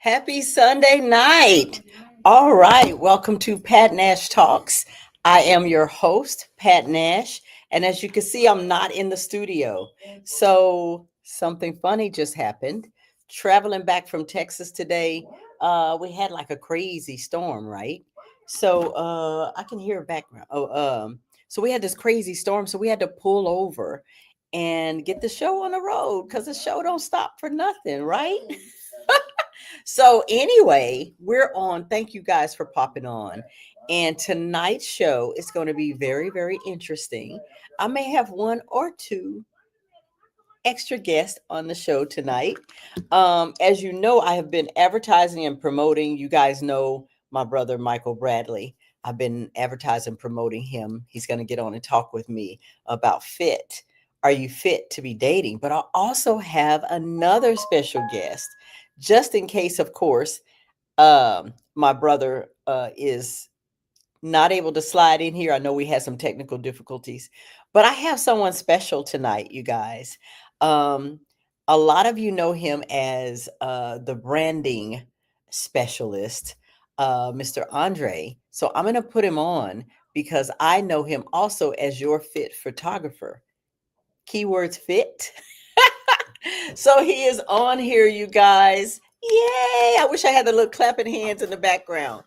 Happy Sunday night. All right, welcome to Pat Nash Talks. I am your host, Pat Nash, and as you can see, I'm not in the studio. So, something funny just happened. Traveling back from Texas today, we had like a crazy storm, right? So, I can hear a background. So we had this crazy storm, so we had to pull over and get the show on the road because the show don't stop for nothing, right? So anyway, we're on. Thank you guys for popping on. And tonight's show is going to be very, very interesting. I may have one or two extra guests on the show tonight. As you know, I have been advertising and promoting. You guys know my brother Michael Bradley. I've been advertising, promoting him. He's going to get on and talk with me about fit. Are you fit to be dating? But I also have another special guest, just in case, of course, my brother is not able to slide in here. I know we had some technical difficulties, but I have someone special tonight, you guys. Um, a lot of you know him as the branding specialist, Mr. Andre. So I'm going to put him on because I know him also as your fit photographer. Keywords fit. So he is on here, you guys. Yay! I wish I had the little clapping hands in the background.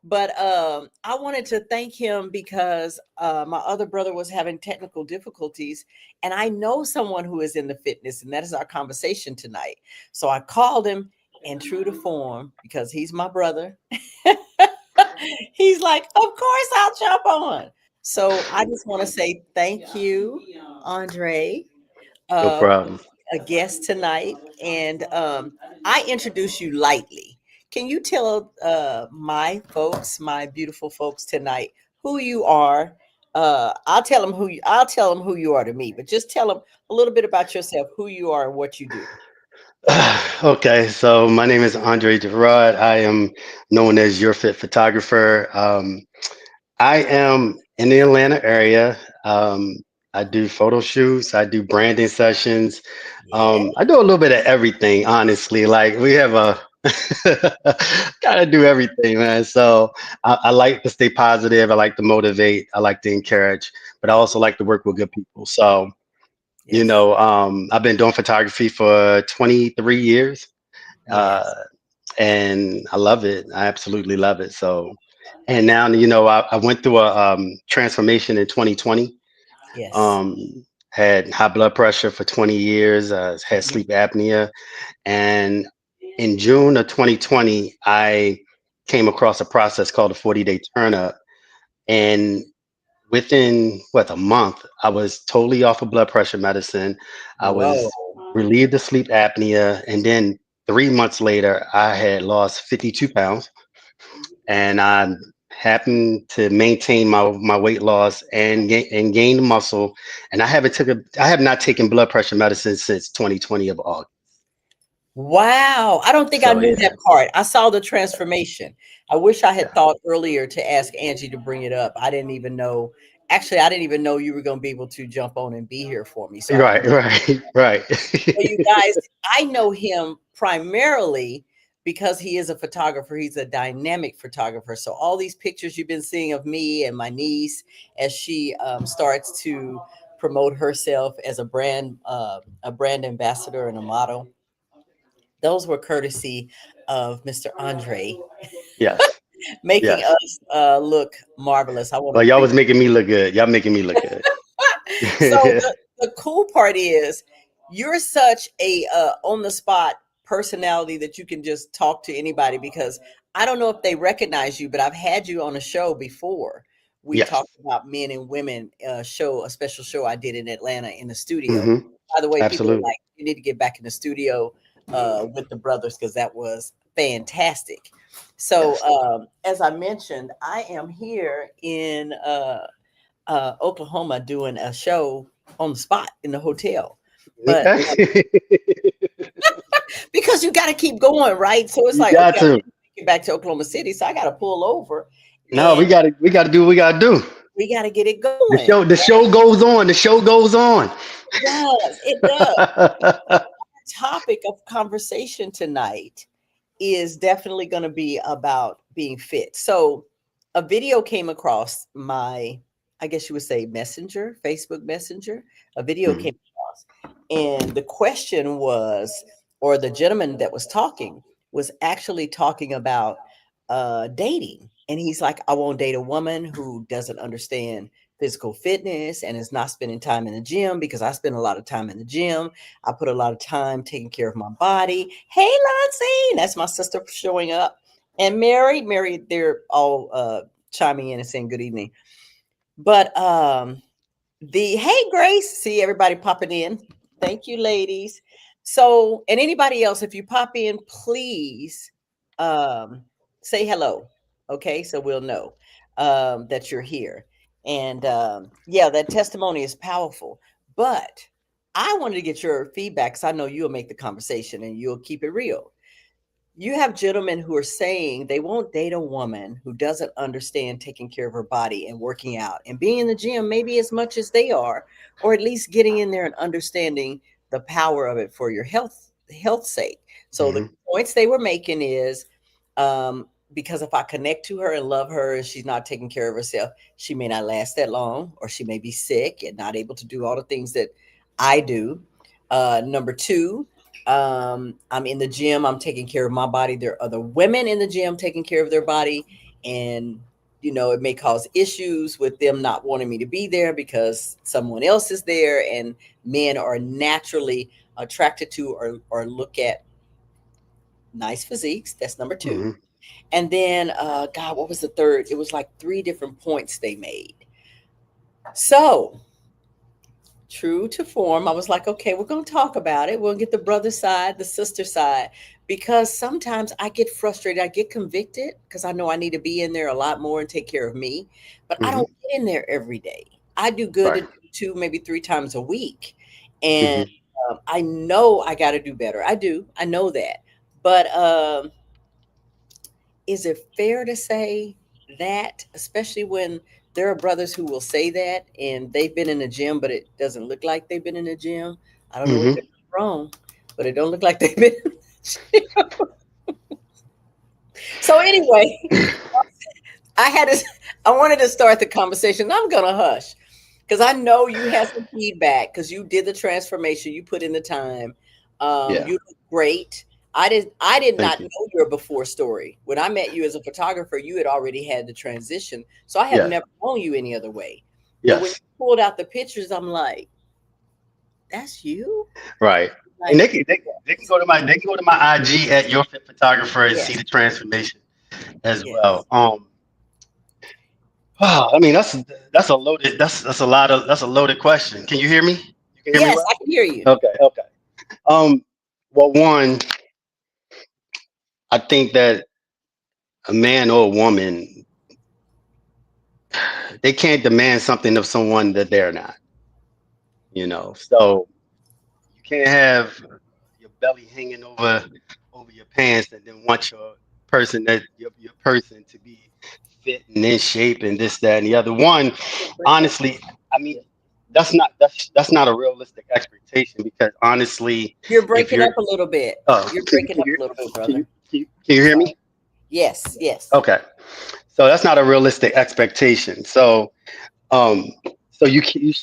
But I wanted to thank him because my other brother was having technical difficulties, and I know someone who is in the fitness, and that is our conversation tonight. So I called him, and true to form, because he's my brother, he's like, "Of course, I'll jump on." So I just want to say thank you, Andre, No uh, problem. a guest tonight, and I introduce you lightly. Can you tell my folks, my beautiful folks tonight, who you are? I'll tell them who you are to me, but just tell them a little bit about yourself, who you are, and what you do. Okay, so my name is Andre Gerard. I am known as Your Fit Photographer. I am in the Atlanta area. I do photo shoots, I do branding sessions. Yeah. I do a little bit of everything, honestly. Like we have a gotta do everything, man. So I like to stay positive. I like to motivate. I like to encourage, but I also like to work with good people. So Yes. I've been doing photography for 23 years, uh, Yes. and I love it. I absolutely love it. So, and now, I went through a transformation in 2020. Yes. Um, had high blood pressure for 20 years, had Mhm. sleep apnea. And in June of 2020, I came across a process called a 40-day turn up. And within a month, I was totally off of blood pressure medicine. I Whoa. was relieved of sleep apnea, and then 3 months later, I had lost 52 pounds, and I happened to maintain my weight loss and gain muscle. And I have not taken blood pressure medicine since 2020 of August. Wow. I don't think I So knew yeah, that part. I saw the transformation. I wish I had thought earlier to ask Angie to bring it up. I didn't even know. Actually, I didn't even know you were going to be able to jump on and be here for me. So I right, appreciate. right, right. So you guys, I know him primarily because he is a photographer. He's a dynamic photographer. So all these pictures you've been seeing of me and my niece as she starts to promote herself as a brand ambassador and a model, those were courtesy of Mr. Andre Yes, making yes. us look marvelous. I want to Well, y'all appreciate. was making me look good. Y'all making me look good. So the cool part is you're such a on the spot personality that you can just talk to anybody because I don't know if they recognize you, but I've had you on a show before. We Yes. talked about men and women show, a special show I did in Atlanta in the studio. Hmm. By the way, people are Absolutely. like, you need to get back in the studio with the brothers because that was fantastic. So Yes. as I mentioned, I am here in Oklahoma doing a show on the spot in the hotel. But Okay. because you got to keep going, right? So it's You like, got okay, I to. need to get back to Oklahoma City. So I got to pull over No, and we gotta do what we gotta do. we got to get it The going. show the show goes on. The show goes on. It does. It does. Topic of conversation tonight is definitely going to be about being fit. So a video came across my, I guess you would say, messenger, Facebook Messenger. A video Hmm. came across, and the question was, or the gentleman that was talking was actually talking about dating. And he's like, I won't date a woman who doesn't understand physical fitness and is not spending time in the gym, because I spend a lot of time in the gym. I put a lot of time taking care of my body. Hey, Lancy, that's my sister showing up. And Mary, they're all chiming in and saying good evening. But the hey Grace, see everybody popping in. Thank you, ladies. So, and anybody else, if you pop in, please um say hello. Okay, so we'll know that you're here. And yeah, that testimony is powerful. But I wanted to get your feedback because I know you'll make the conversation and you'll keep it real. You have gentlemen who are saying they won't date a woman who doesn't understand taking care of her body and working out and being in the gym maybe as much as they are, or at least getting in there and understanding the power of it for your health sake. So the Hmm. points they were making is because if I connect to her and love her and she's not taking care of herself, she may not last that long, or she may be sick and not able to do all the things that I do. Number two, I'm in the gym, I'm taking care of my body, there are other women in the gym taking care of their body, and it may cause issues with them not wanting me to be there because someone else is there, and men are naturally attracted to or look at nice physiques. That's number two. Hmm. And then God, what was the third? It was like three different points they made. So true to form, I was like, okay, we're going to talk about it. We'll get the brother side, the sister side, because sometimes I get frustrated. I get convicted because I know I need to be in there a lot more and take care of me, but I Hmm. don't get in there every day. I do good Right. to do two, maybe three times a week. And Hmm. I know I got to do better. I do. I know that. But is it fair to say that, especially when there are brothers who will say that and they've been in the gym, but it doesn't look like they've been in the gym? I don't know what they're Hmm. wrong, but it don't look like they've been in the gym. So anyway, I had to, I wanted to start the conversation. I'm gonna hush because I know you had some feedback because you did the transformation, you put in the time. Yeah. You look great. I did Thank not you. know your before story. When I met you as a photographer, you had already had the transition. So I have Yeah. never known you any other way. But when you Yes. pulled out the pictures, I'm like, that's you? Right. And Like, they can go to my IG at Your Fit Photographer and see yes, the transformation as yes. well. I mean that's a loaded that's a loaded question. Can you hear me? You can hear me Yes, well? I can hear you. Okay, okay. Well, one, I think that a man or a woman, they can't demand something of someone that they're not. So you can't have your belly hanging over your pants and then want your person to be fit and in shape and this, that, and the other. One, You're breaking up. honestly, I mean, that's not a realistic expectation because honestly, You're if breaking you're up a little bit. You're breaking up a little bit, brother. can you hear me? Yes, yes. Okay, so that's not a realistic expectation. Um, so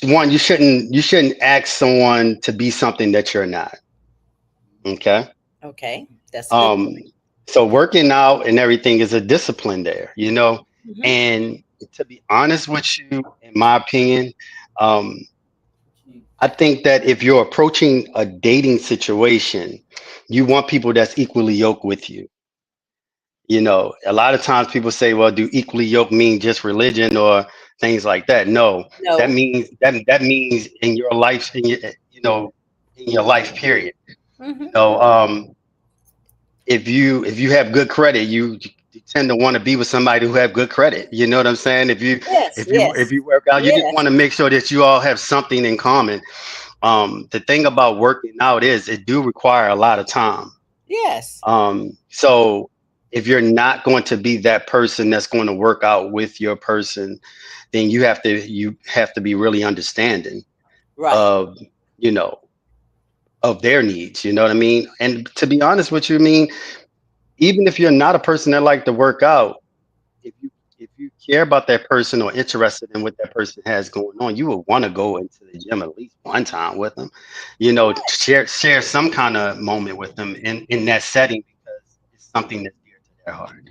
one, you shouldn't ask someone to be something that you're not. Okay. Okay, that's a good Um, so working out and everything is a discipline there. point. Hmm. And to be honest with you, in my opinion, um, I think that if you're approaching a dating situation, you want people that's equally yoked with you. A lot of times people say, well, do equally yoked mean just religion or things like that? No, No. that means in your life, in your life period. You Hmm. know, um, if you have good credit, you tend to want to be with somebody who have good credit. You know what I'm saying? If you Yes, if you if yes, you work out, you just yes, want to make sure that you all have something in common. The thing about working out is it do require a lot of time. yes. So if you're not going to be that person that's going to work out with your person, then you have to be really understanding Right. of you know of their needs. You know what I mean? And to be honest with you, I mean, even if you're not a person that like to work out, if you care about that person or interested in what that person has going on, you would want to go into the gym at least one time with them. You know, share some kind of moment with them in that setting because it's something that's dear to their heart.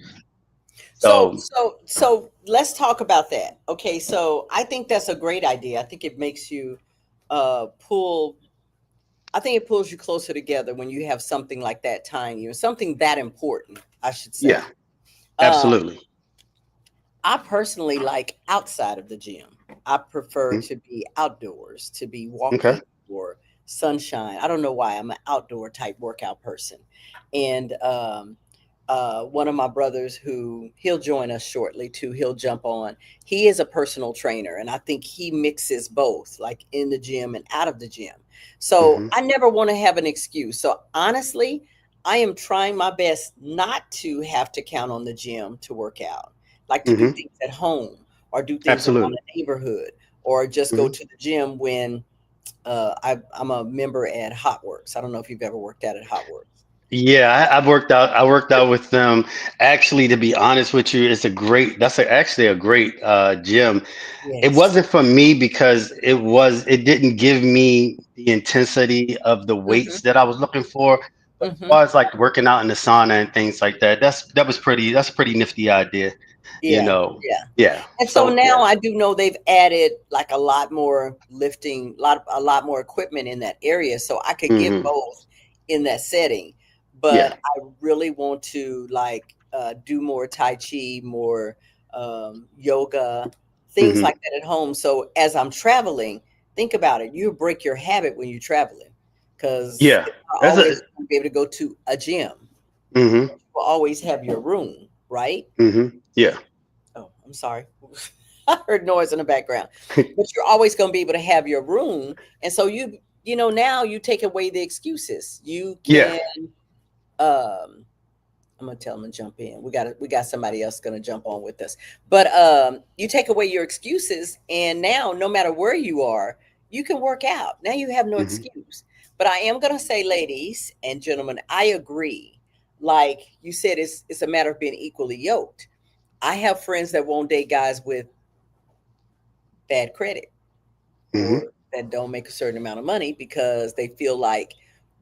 So, So let's talk about that. Okay, so I think that's a great idea. I think it makes you pull. I think it pulls you closer together when you have something like that tying you, something that important, I should yeah, say. Um, absolutely. I personally like outside of the gym. I prefer Mhm. to be outdoors, to be Okay. walking or sunshine. I don't know why I'm an outdoor type workout person. And one of my brothers, who he'll join us shortly too, he'll jump on. He is a personal trainer, and I think he mixes both, like in the gym and out of the gym. So Hmm. I never want to have an excuse. So honestly, I am trying my best not to have to count on the gym to work out, like to do Hmm. things at home or do things around Absolutely. the neighborhood or just go Hmm. to the gym when I'm a member at Hot Works. I don't know if you've ever worked out at Hot Works. Yeah, I've worked out. I worked out with them. Actually, to be honest with you, it's a great. Actually a great gym. It Yes. wasn't for me because it didn't give me the intensity of the Hmm. weights that I was looking for. But as Hmm. far as like working out in the sauna and things like that, that's a pretty nifty idea, you Yeah. know. Yeah. Yeah. And so So now yeah. I do know they've added like a lot more lifting, a lot more equipment in that area, so I could get Hmm. both in that setting. Yeah. But I really want to like do more tai chi, more yoga, things Hmm. like that at home. So as I'm traveling, think about it. You break your habit when you're traveling because Yeah. it's not That's always a. going to be able to go to a gym. Hmm. You will always have your room, right? Hmm. Yeah. Oh, I'm sorry. I heard noise in the background. But you're always going to be able to have your room. And so now you take away the excuses. You Yeah. can I'm gonna tell them to jump in. We got somebody else gonna jump on with us. But you take away your excuses, and now no matter where you are, you can work out. Now you have no Hmm. excuse. But I am gonna say, ladies and gentlemen, I agree. Like you said, it's a matter of being equally yoked. I have friends that won't date guys with bad credit Hmm. or that don't make a certain amount of money because they feel like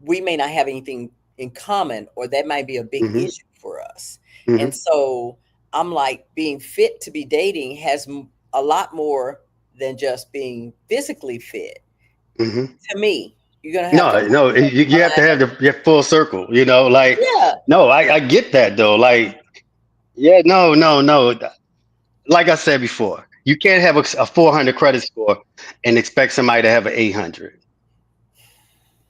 we may not have anything in common or that might be a big Hmm. issue for us. And Hmm. so I'm like, being fit to be dating has a lot more than just being physically fit. Hmm. To me, you're going to have to No, no, you have to have the your full circle, you know, like, yeah. no, I get that though. Like, yeah, no, no, no. Like I said before, you can't have a 400 credit score and expect somebody to have an 800.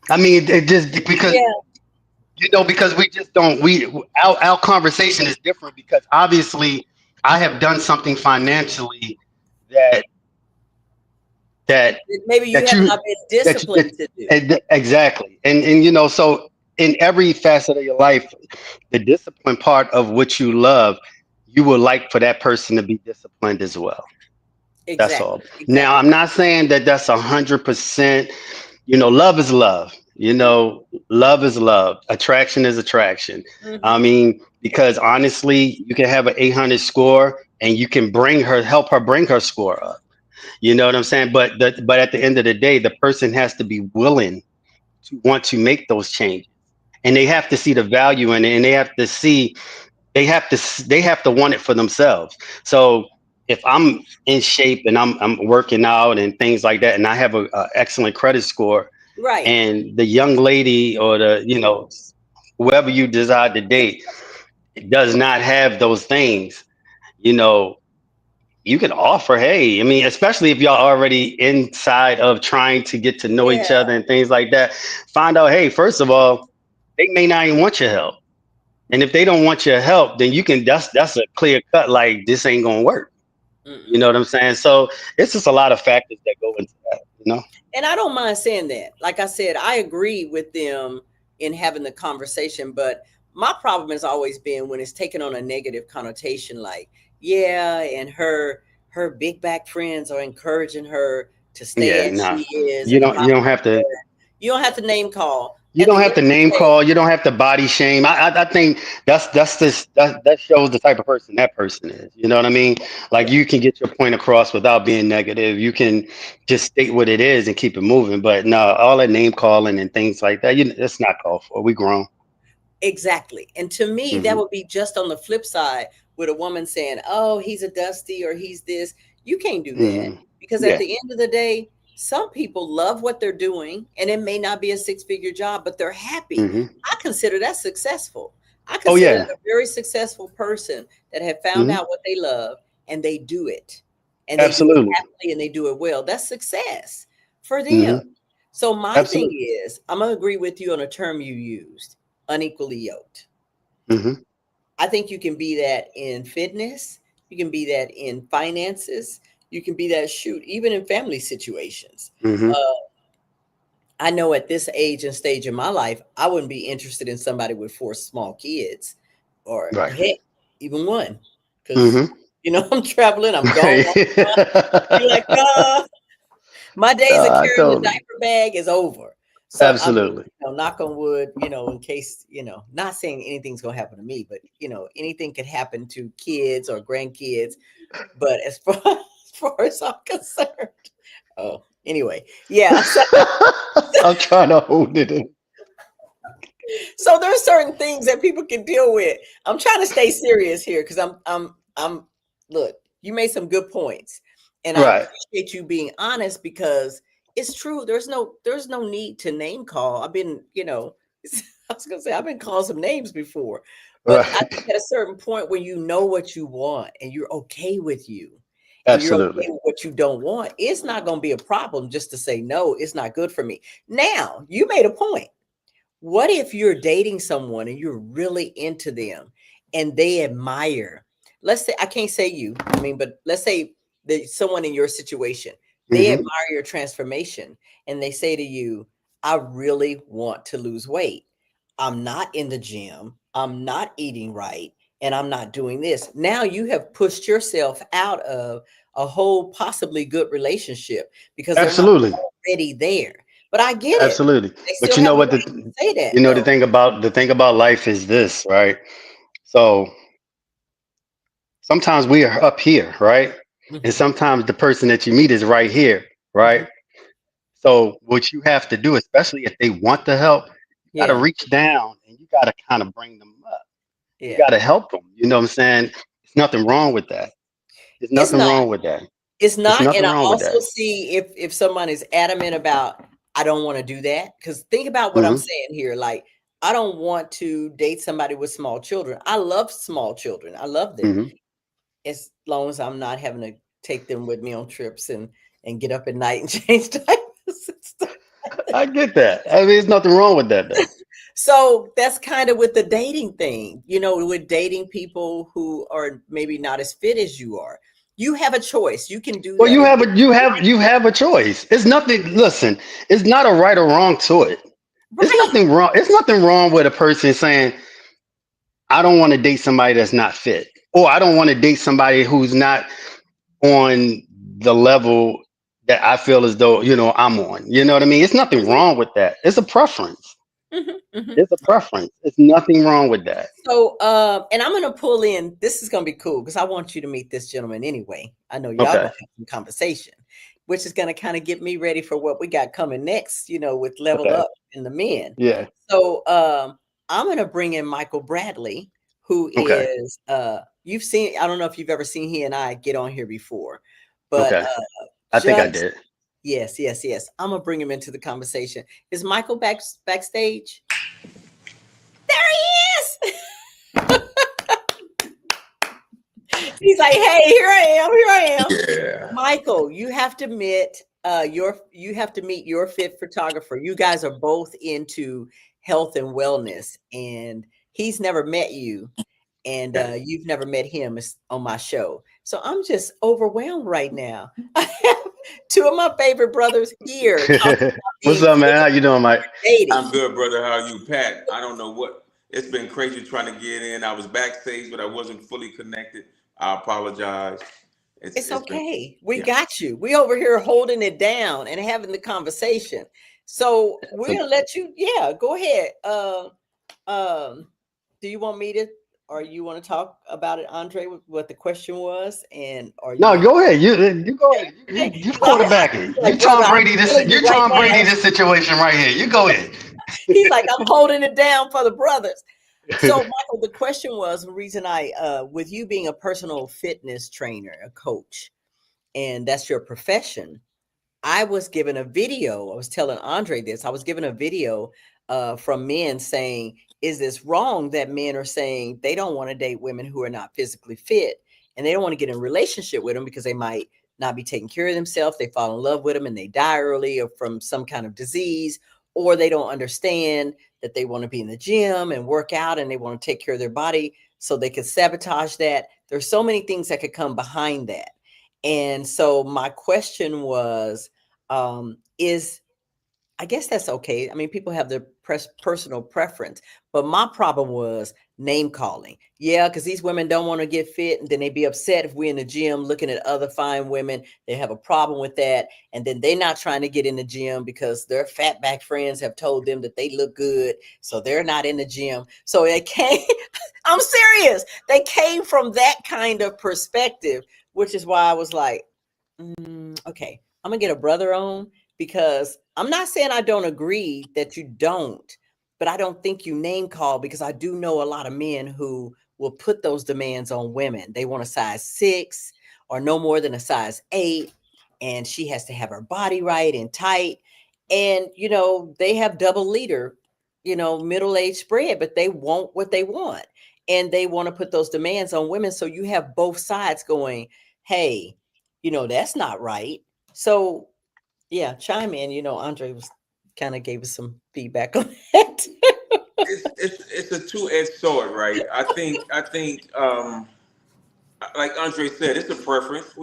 I mean, it just because, Yeah. because we just don't, our conversation is different because obviously I have done something financially that, that, Maybe you that have you, not been disciplined to do. exactly. And, so in every facet of your life, the discipline part of what you love, you would like for that person to be disciplined as well. That's all. Exactly. Now, Exactly. I'm not saying that that's 100%. Love is love. Love is love. Attraction is attraction. I Hmm. mean, because honestly, you can have an 800 score and you can help her bring her score up. You know what I'm saying? But at the end of the day, the person has to be willing to want to make those changes, and they have to see the value in it, and they have to want it for themselves. So if I'm in shape and I'm working out and things like that, and I have a excellent credit score, Right. and the young lady or the whoever you desire to date does not have those things, you know, you can offer, hey, I mean, especially if y'all already inside of trying to get to know each Yeah. other and things like that, find out, hey, first of all, they may not even want your help. And if they don't want your help, then you can that's a clear cut, like this ain't gonna work. You know Mm-mm. what I'm saying? So it's just a lot of factors that go into that. And I don't mind saying that. Like I said, I agree with them in having the conversation, but my problem has always been when it's taken on a negative connotation, like, yeah, and her big back friends are encouraging her to stay Yeah, as nah. she is You and don't blah you don't blah have to. blah. You don't have to name call, You At don't the have end to of the name day, call. You don't have to body shame. I think that shows the type of person that person is. You know what I mean? Like yeah, you can get your point across without being negative. You can just state what it is and keep it moving. But no, all that name calling and things like that, it's not called for. We grown. exactly. And to me, that Hmm. would be just on the flip side with a woman saying, "Oh, he's a dusty," or "He's this." You can't do that Hmm. because at Yeah. the end of the day, some people love what they're doing, and it may not be a six-figure job, but they're happy. Hmm. I consider that successful. I Oh consider yeah. that a very successful person that have found Hmm. out what they love and they do it, and they do it Absolutely. happily and they do it well. That's success for them. Hmm. So my thing Absolutely. is, I'm gonna agree with you on a term you used, unequally yoked. Hmm. I think you can be that in fitness, you can be that in finances, you can be that shoot, even in family situations. Hmm. Uh, I know at this age and stage in my life, I wouldn't be interested in somebody with four small kids or Right. heck, even one. Because, Hmm. I'm traveling, I'm gone. Right. You're like, my days of I carrying the totally. diaper bag is over. So I'm just, Absolutely. knock on wood, in case, not saying anything's gonna happen to me, but anything could happen to kids or grandkids. But as far as far as I'm concerned, oh, anyway, yeah. So I'm trying to hold it in. so there's certain things that people can deal with. I'm trying to stay serious here because I'm look, you made some good points. And I Right. appreciate you being honest because it's true. There's no need to name call. I've been, I was gonna say I've been called some names before, but I Right. think at a certain point when you know what you want and you're okay with you and you're okay Absolutely. with what you don't want, it's not gonna be a problem just to say no, it's not good for me. Now, you made a point. What if you're dating someone and you're really into them and they admire, let's say, I can't say you, I mean, but let's say that someone in your situation, they Hmm. admire your transformation and they say to you, I really want to lose weight. I'm not in the gym, I'm not eating right, and I'm not doing this. Now you have pushed yourself out of a whole possibly good relationship because they're not Absolutely. already there. But I get it. Absolutely. They But still you have know a what right to say that the though. thing about life is this, right? So sometimes we are up here, right? And Mhm, sometimes the person that you meet is right here, mhm. right? So what you have to do, especially if they want the help, you got to Yeah, reach down and you got to kind of bring them up. You yeah. got to help them. You know what I'm saying? There's nothing wrong with that. There's It's nothing not. wrong with that. It's There's not, and nothing I wrong with also that. see if someone is adamant about, "I don't wanna do that," because think about what I'm Hmm. saying here, like, I don't want to date somebody with small children. I love small children. I love them, Hmm. as long as I'm not having to take them with me on trips and get up at night and change diapers and stuff. I get that. I mean, there's nothing wrong with that, though. So that's kind of with the dating thing, with dating people who are maybe not as fit as you are. You have a choice. You can do Well, that. you If have you a you have a choice. It's nothing. Listen, it's not a right or wrong to it. It's right. nothing wrong. It's nothing wrong with a person saying, "I don't want to date somebody that's not fit," or "I don't want to date somebody who's not on the level that I feel as though I'm on." You know what I mean? It's nothing Mhm, wrong with that. It's a preference. mhm, mhm. It's a preference. It's nothing wrong with that. So, and I'm gonna pull in. This is gonna be cool because I want you to meet this gentleman anyway. I know y'all Okay. gonna have some conversation, which is gonna kind of get me ready for what we got coming next. With Level Okay. Up and the men. Yeah. So, I'm gonna bring in Michael Bradley, who Okay. is you've seen. I don't know if you've ever seen he and I get on here before, but Okay. I think I just did. yes, yes, yes. I'm gonna bring him into the conversation. Is Michael backstage? There he is. He's like, "Hey, here I am. Here I am." Yeah. Michael, you have to meet your fit photographer. You guys are both into health and wellness, and he's never met you, and Yeah. you've never met him on my show. So I'm just overwhelmed right now. I have two of my favorite brothers here talking about What's being up, man? fit How you doing, Mike? and dating. I'm good, brother. How are you, Pat? I don't know what it's been crazy trying to get in. I was backstage, but I wasn't fully connected. I apologize. It's It's it's been okay. We yeah. got you. We over here holding it down and having the conversation. So we're So gonna let you. Yeah, go ahead. Do you want me to, or you want to talk about it, Andre? What the question was, and or you no, want? go ahead. You go ahead. You Because quarterback it. like, You brother, Tom I'm Brady this. telling you You right Tom Brady now. this situation right here. You go ahead. He's like, I'm holding it down for the brothers. So, Michael, the question was the reason with you being a personal fitness trainer, a coach, and that's your profession. I was given a video. I was telling Andre this. I was given a video from men saying, is this wrong that men are saying they don't want to date women who are not physically fit, and they don't want to get in a relationship with them because they might not be taking care of themselves. They fall in love with them and they die early or from some kind of disease, or they don't understand that they want to be in the gym and work out and they want to take care of their body, so they could sabotage that. There's so many things that could come behind that. And so my question was, is I guess that's okay. I mean, people have their personal preference, but my problem was name calling. Yeah, because these women don't want to get fit, and then they be upset if we're in the gym looking at other fine women. They have a problem with that, and then they're not trying to get in the gym because their fatback friends have told them that they look good, so they're not in the gym. So they came. I'm serious. They came from that kind of perspective, which is why I was like, okay, I'm gonna get a brother on, because I'm not saying I don't agree that you don't, but I don't think you name call, because I do know a lot of men who will put those demands on women. They want a size 6 or no more than a size 8, and she has to have her body right and tight. And they have double leader, middle-aged spread, but they want what they want. And they want to put those demands on women. So you have both sides going, hey, that's not right. So yeah, chime in. Andre was kind of gave us some feedback on that. It's a two-edged sword, right? I think like Andre said, it's a preference.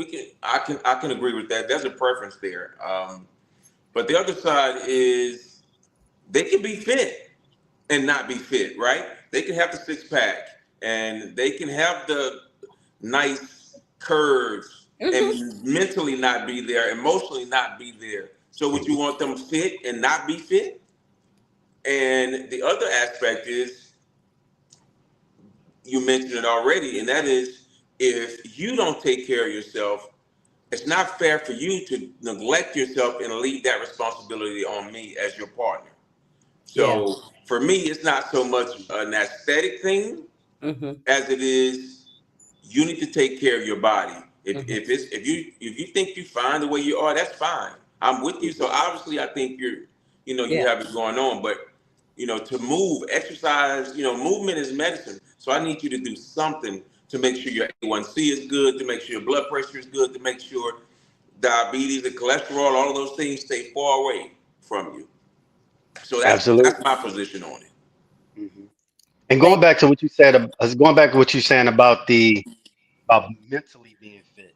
I can agree with that. There's a preference there. But the other side is they can be fit and not be fit, right? They can have the six pack and they can have the nice curves Mhm. and mentally not be there, emotionally not be there. So would you want them fit and not be fit? And the other aspect is, you mentioned it already, and that is, if you don't take care of yourself, it's not fair for you to neglect yourself and leave that responsibility on me as your partner. Yeah. So for me, it's not so much an aesthetic thing Hmm. as it is, you need to take care of your body. Hmm. If you think you fine the way you are, that's fine. I'm with you. So obviously, I think you Yeah. have it going on. But to move, exercise, movement is medicine. So I need you to do something to make sure your A1C is good, to make sure your blood pressure is good, to make sure diabetes and cholesterol, all of those things stay far away from you. So that's Absolutely. my position on it. Mhm. And Thank going back to what you said, going back to what you're saying about about mentally being fit.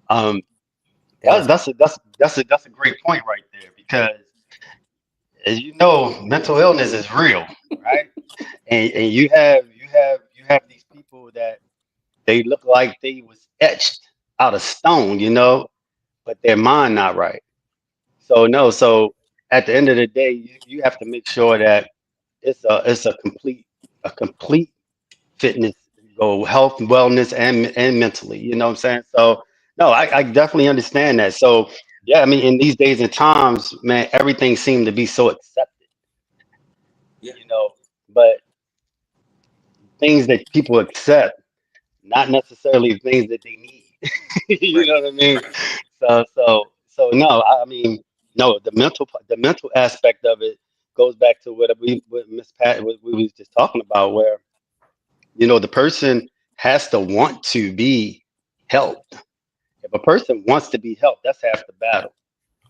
Um, that was that's a great point right there, because as you know, mental illness is real, right? And you have these people that they look like they was etched out of stone, but their mind not right. So no, so at the end of the day, you have to make sure that it's a complete fitness go health and wellness and mentally, you know what I'm saying? So no, I definitely understand that. So yeah, I mean, in these days and times, man, everything seemed to be so accepted, Yeah. you know, but things that people accept, not necessarily things that they need. You Right. know what I mean? Right. So no, I mean, no, the mental aspect of it goes back to what Miss Pat, what we was just talking about, where the person has to want to be helped. If a person wants to be helped, that's half the battle.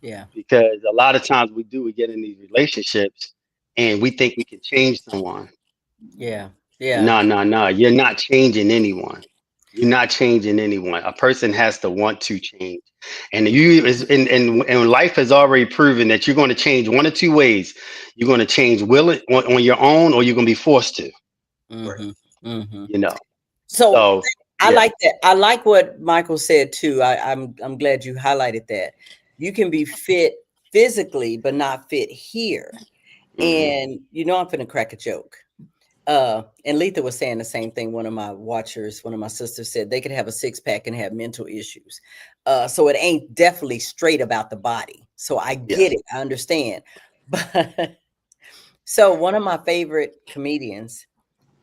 yeah. Because a lot of times we get in these relationships and we think we can change someone. Yeah. Yeah. No, no, no. You're not changing anyone. You're not changing anyone. A person has to want to change. And life has already proven that you're going to change one of two ways. You're going to change will it on your own, or you're going to be forced to, Right. Hmm. Hmm. you know. So So I yeah. like that. I like what Michael said too. I'm glad you highlighted that. You can be fit physically, but not fit here. Mhm. And I'm finna crack a joke. And Letha was saying the same thing. One of my watchers, one of my sisters said they could have a six pack and have mental issues. So it ain't definitely straight about the body. So I get Yes. it. I understand. But so one of my favorite comedians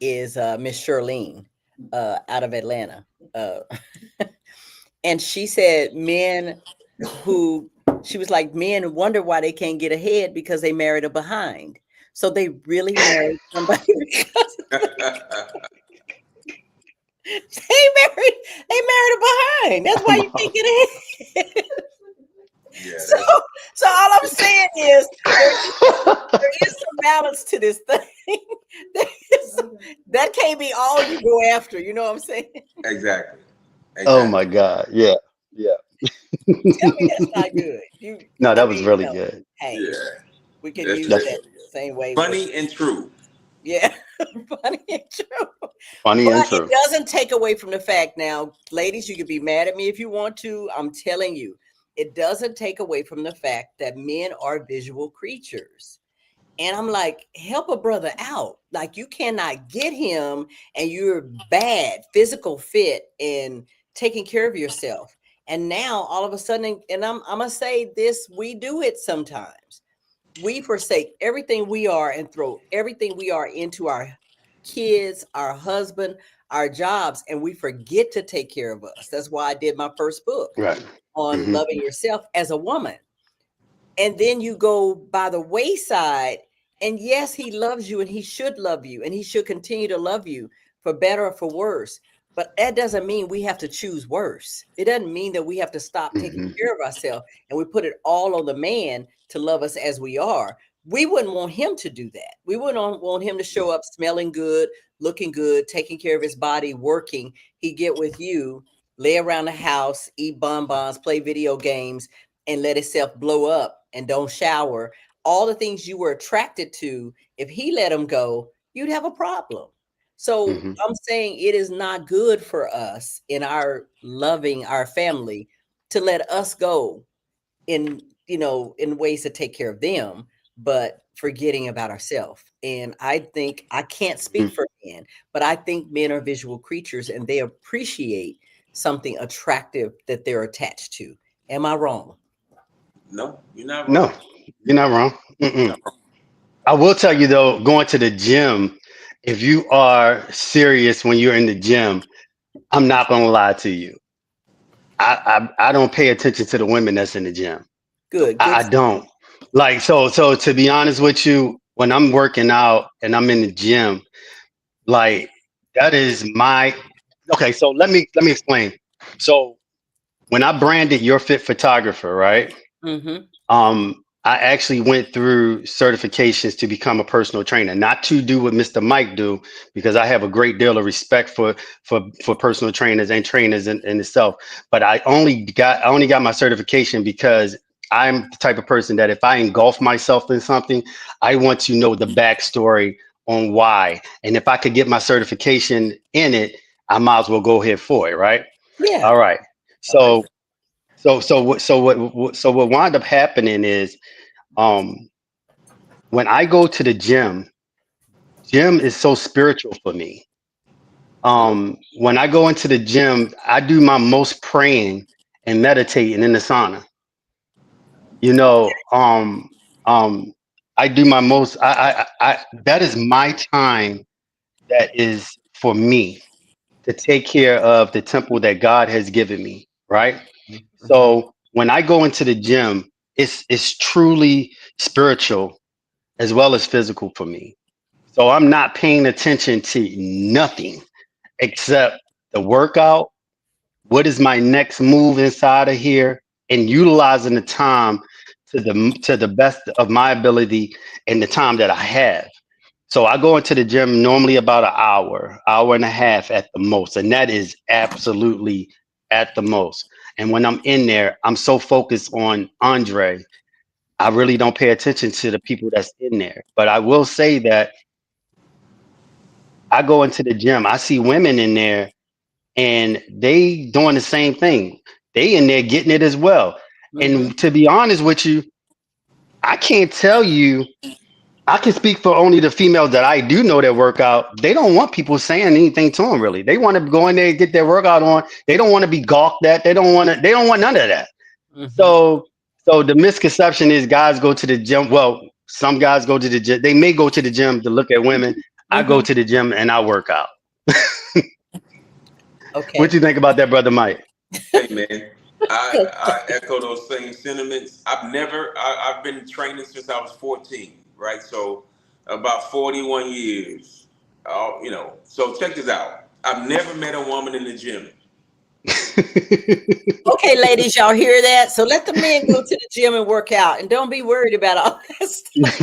is Miss Shirlene out of Atlanta. Uh, and she said who she was like, men wonder why they can't get ahead because they married a behind. So they really married somebody because they married a behind. That's why you can't get ahead. Yeah, So, that's so all I'm saying is there is some balance to this thing. That can't be all you go after. You know what I'm saying? exactly. Oh my Exactly. God. Yeah. Yeah. Tell me that's not good. No, I that was mean, really good. hey, Yeah. we can That's use really, That's that really good. same way with, Funny and true. yeah, funny and true. funny But and it true. doesn't take away from the fact now, ladies, you can be mad at me if you want to. I'm telling you, it doesn't take away from the fact that men are visual creatures. And I'm like, help a brother out. Like, you cannot get him and you're bad, physical fit, and taking care of yourself. And now all of a sudden, and I'm gonna say this, we do it sometimes. We forsake everything we are and throw everything we are into our kids, our husband, our jobs, and we forget to take care of us. That's why I did my first book Right. on Hmm. loving yourself as a woman. And then you go by the wayside, and yes, he loves you and he should love you and he should continue to love you for better or for worse, but that doesn't mean we have to choose worse. It doesn't mean that we have to stop taking Hmm. care of ourselves and we put it all on the man to love us as we are. We wouldn't want him to do that. We wouldn't want him to show up smelling good, looking good, taking care of his body, working. He get with you, lay around the house, eat bonbons, play video games, and let himself blow up and don't shower. All the things you were attracted to, if he let them go, you'd have a problem. So Hmm. I'm saying it is not good for us in our loving our family to let us go in ways to take care of them, but forgetting about ourselves. And I think I can't speak for men, but I think men are visual creatures and they appreciate something attractive that they're attached to. Am I wrong? No, you're not No, wrong. you're not wrong. You're Mm-mm. not wrong. I will tell you though, going to the gym, if you are serious when you're in the gym, I'm not gonna lie to you. I don't pay attention to the women that's in the gym. Good, good. I don't. Like so to be honest with you, when I'm working out and I'm in the gym, like that is my okay, so let me explain. So when I branded Your Fit Photographer, right? Mm-hmm. I actually went through certifications to become a personal trainer, not to do what Mr. Mike do, because I have a great deal of respect for personal trainers and trainers in itself. But I only got my certification because I'm the type of person that if I engulf myself in something, I want to know the backstory on why. And if I could get my certification in it, I might as well go ahead for it, right? Yeah. All right. I like So what wound up happening is um when I go to the gym is so spiritual for me. No. When I go into the gym, I do my most praying and meditating in the sauna. You know, I do my most. That is my time. That is for me to take care of the temple that God has given me. Right. okay. So when I go into the gym, it's truly spiritual as well as physical for me. So I'm not paying attention to nothing except the workout. What is my next move inside of here? And utilizing the time to the best of my ability and the time that I have. So I go into the gym normally about an hour and a half at the most, and that is absolutely at the most. And when I'm in there, I'm so focused on Andre, I really don't pay attention to the people that's in there. But I will say that I go into the gym, I see women in there and they doing the same thing. They in there getting it as well. Mm-hmm. And to be honest with you, I can't tell you. I can speak for only the females that I do know that work out. They don't want people saying anything to them. Really, they want to go in there and get their workout on. They don't want to be gawked at. They don't want to. They don't want none of that. Mhm. So the misconception is guys go to the gym. Well, some guys go to the gym. They may go to the gym to look at women. I go Mhm. to the gym and I work out. What Okay. you think about that, brother Mike? Hey man, I echo those same sentiments. I've been training since I was 14, right? So about 41 years. So check this out. I've never met a woman in the gym. Okay, ladies, y'all hear that? So let the men go to the gym and work out, and don't be worried about all that stuff.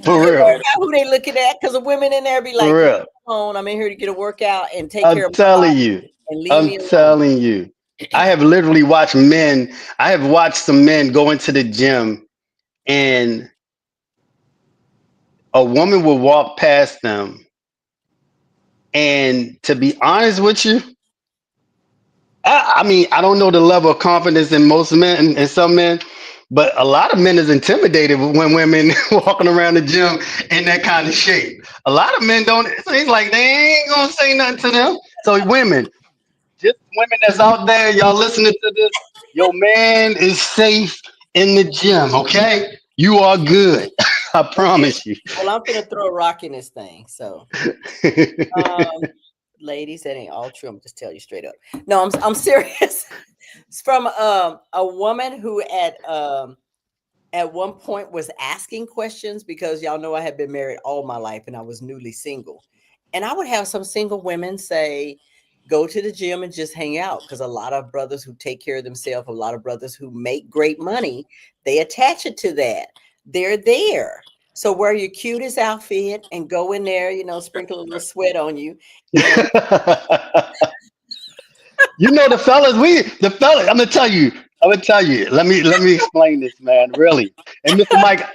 For They Never real, worry met. about who they looking at, because the women in there be for like, "Come real. on, I'm in here to get a workout and take I'm care of my telling body, you. and leave I'm me alone." telling you. I have literally watched men. I have watched some men go into the gym and a woman will walk past them. And to be honest with you, I mean, I don't know the level of confidence in most men and some men, but a lot of men is intimidated when women walking around the gym in that kind of shape. A lot of men don't. It's like they ain't gonna say nothing to them. So women, just women that's out there, y'all listening to this, your man is safe in the gym. Okay, you are good. I Okay. promise you. Well, I'm gonna throw a rock in this thing. So, um, ladies, that ain't all true. I'm just tell you straight up. No, I'm serious. It's from a woman who at one point was asking questions, because y'all know I had been married all my life and I was newly single. And I would have some single women say, go to the gym and just hang out. Because a lot of brothers who take care of themselves, a lot of brothers who make great money, they attach it to that. They're there. So wear your cutest outfit and go in there, sprinkle a little sweat on you. And You know the fellas. I'm gonna tell you. I'm gonna tell you. Let me explain this, man. Really. And Mr. Mike,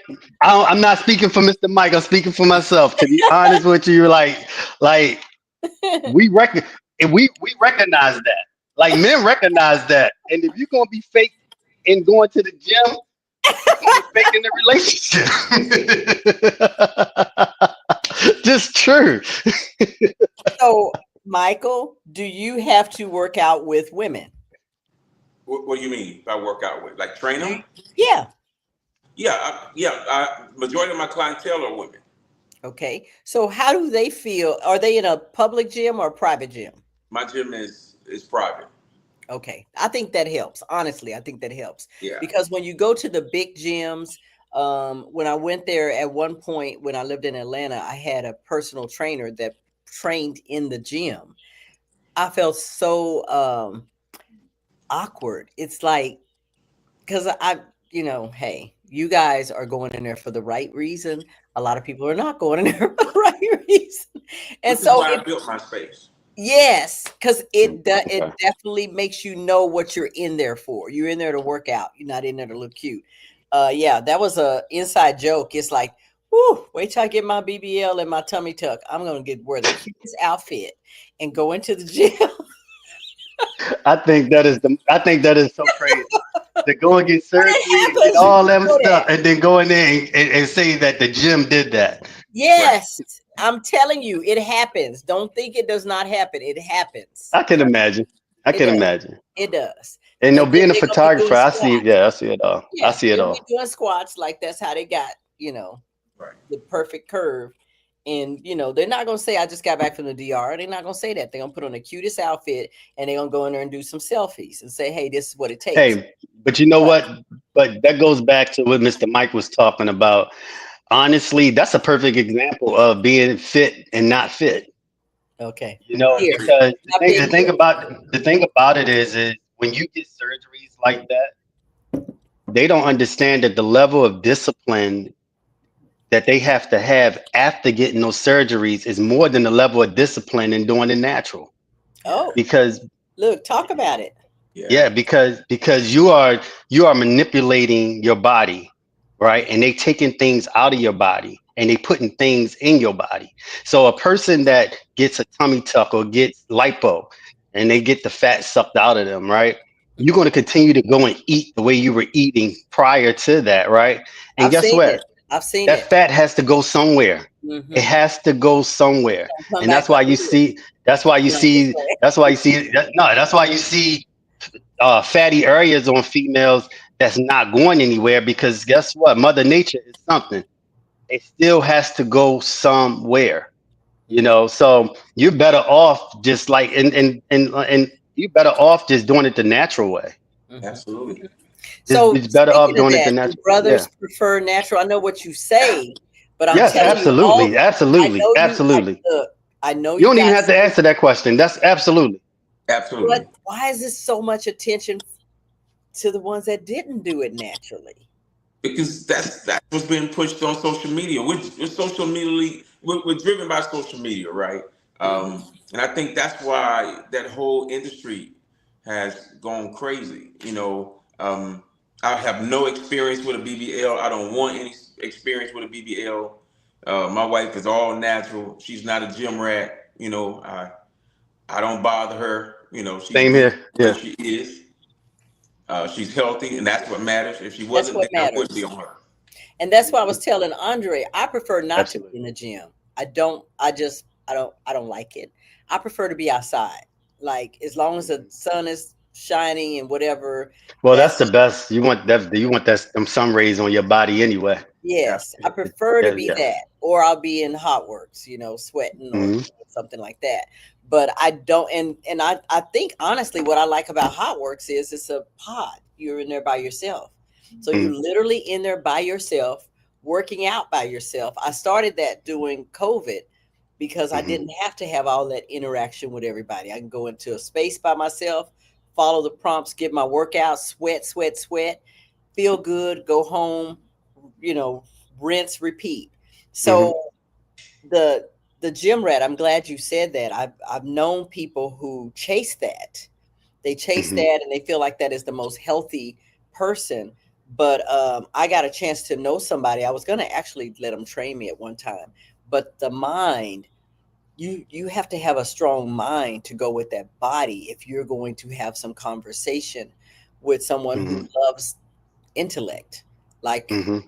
I'm not speaking for Mr. Mike. I'm speaking for myself. To be honest with you, like we reckon, we recognize that. Like men recognize that. And if you're gonna be fake and going to the gym, you're gonna be fake in the relationship. Just true. so, Michael, do you have to work out with women? What do you mean by work out with? Like train Do them? you- yeah. Majority of my clientele are women. Okay. So how do they feel? Are they in a public gym or a private gym? My gym is private. Okay. I think that helps. Honestly, I think that helps, Yeah. because when you go to the big gyms, when I went there at one point when I lived in Atlanta, I had a personal trainer that trained in the gym. I felt so awkward. It's like, because hey, you guys are going in there for the right reason. A lot of people are not going in there for the right reason. And Which is so why I built my space. yes, because it Okay. definitely makes you know what you're in there for. You're in there to work out. You're not in there to look cute. Yeah, that was a inside joke. It's like, whoo, wait till I get my BBL and my tummy tuck. I'm gonna wear the cutest outfit and go into the gym. I think that is so crazy. To go and get When surgery it and get happens, you all just them know stuff that. and then go in there and say that the gym did that. Right. Yes, I'm telling you, it happens. Don't think it does not happen. It happens. I can imagine. I It can does. imagine. It does. And no, And then being a they're gonna be photographer, doing I see it. squats. Yeah, I see it all. I Yeah, see it they'll be all. doing squats like that's how they got, Right. the perfect curve. And they're not gonna say I just got back from the DR. They're not gonna say that. They're gonna put on the cutest outfit and they're gonna go in there and do some selfies and say, hey, this is what it takes. Hey, but you know But what? But that goes back to what Mr. Mike was talking about. Honestly, that's a perfect example of being fit and not fit. okay. You know, Here. because Not being here. the thing about it is when you get surgeries like that, they don't understand that the level of discipline that they have to have after getting those surgeries is more than the level of discipline in doing the natural. Yeah. Oh, Because look, talk about it. Yeah. yeah, because you are manipulating your body, right? And they taking things out of your body and they putting things in your body. So a person that gets a tummy tuck or gets lipo and they get the fat sucked out of them, right? you're going to continue to go and eat the way you were eating prior to that, right? And I've guess seen it. what? I've seen That it. fat has to go somewhere. It Mm-hmm. has to go somewhere. Come And back that's up why you here. see, that's why you No, I'm just see, playing. that's why you see, no, that's why you see fatty areas on females that's not going anywhere because guess what? Mother Nature is something. It still has to go somewhere, you Mm-hmm. know. So you're better off just like and you're better off just doing it the natural way. Mm-hmm. Absolutely. Just So it's better off speaking of doing it the that, do natural. Yeah. brothers prefer natural? I know what you say, but I'm Yes, telling you, all absolutely, I absolutely, know you. absolutely. Look, I know You you don't even got have to some, answer that question. That's absolutely. Absolutely. but why is this so much attention to the ones that didn't do it naturally? Because that's what's being pushed on social media. We're social media. We're driven by social media, right? Mm-hmm. And I think that's why that whole industry has gone crazy. I have no experience with a BBL. I don't want any experience with a BBL. My wife is all natural. She's not a gym rat. I don't bother her. She's Same beautiful here. the way Yeah, she is. She's healthy, and that's what matters. If she That's wasn't, what then I would be matters. on her. And that's why I was telling Andre, I prefer not to be absolutely. in the gym. I don't, I don't like it. I prefer to be outside. Like as long as the Mhm. sun is shining and whatever, Well, that's the that's best. You want that. You want that some sun rays on your body anyway. yes. I prefer to Yeah, be yeah. that. Or I'll be in hot works, sweating or Hmm. something like that. But I don't and I think honestly what I like about hot works is it's a pod. You're in there by yourself. So you're Hmm. literally in there by yourself, working out by yourself. I started that during COVID because I Hmm. didn't have to have all that interaction with everybody. I can go into a space by myself, follow the prompts, get my workout, sweat, sweat, sweat, feel good, go home, you know, rinse, repeat. Hmm. So the the gym rat, I'm glad you said that. I've known people who chase that. They chase Hmm. that and they feel like that is the most healthy person. But I got a chance to know somebody. I was going to actually let them train me at one time. But the mind, you have to have a strong mind to go with that body if you're going to have some conversation with someone Hmm. who loves intellect. Like Hmm.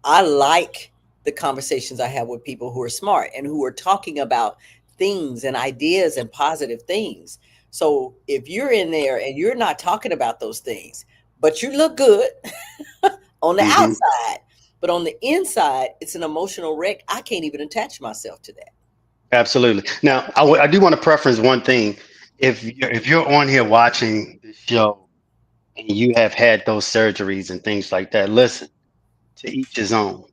I like the conversations I have with people who are smart and who are talking about things and ideas and positive things. So if you're in there and you're not talking about those things, but you look good on the Hmm. outside, but on the inside, it's an emotional wreck. I can't even attach myself to that. Absolutely. Now, I do want to preference one thing. If you're on here watching the show and you have had those surgeries and things like that, listen. To each his own.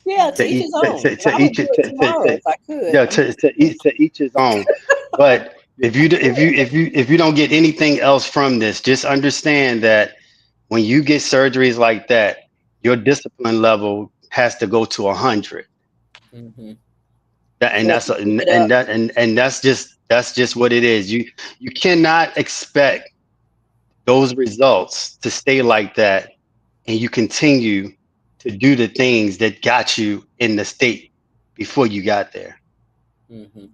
Yeah, to To each each, his own. to I would each, do it tomorrow if I could. yeah, I'm just to each his own. But if you don't get anything else from this, just understand that when you get surgeries like that, your discipline level has to go to 100. mhm. And So if that's you keep it up, and that's just what it is. You cannot expect those results to stay like that, and you continue to do the things that got you in the state before you got there. mhm.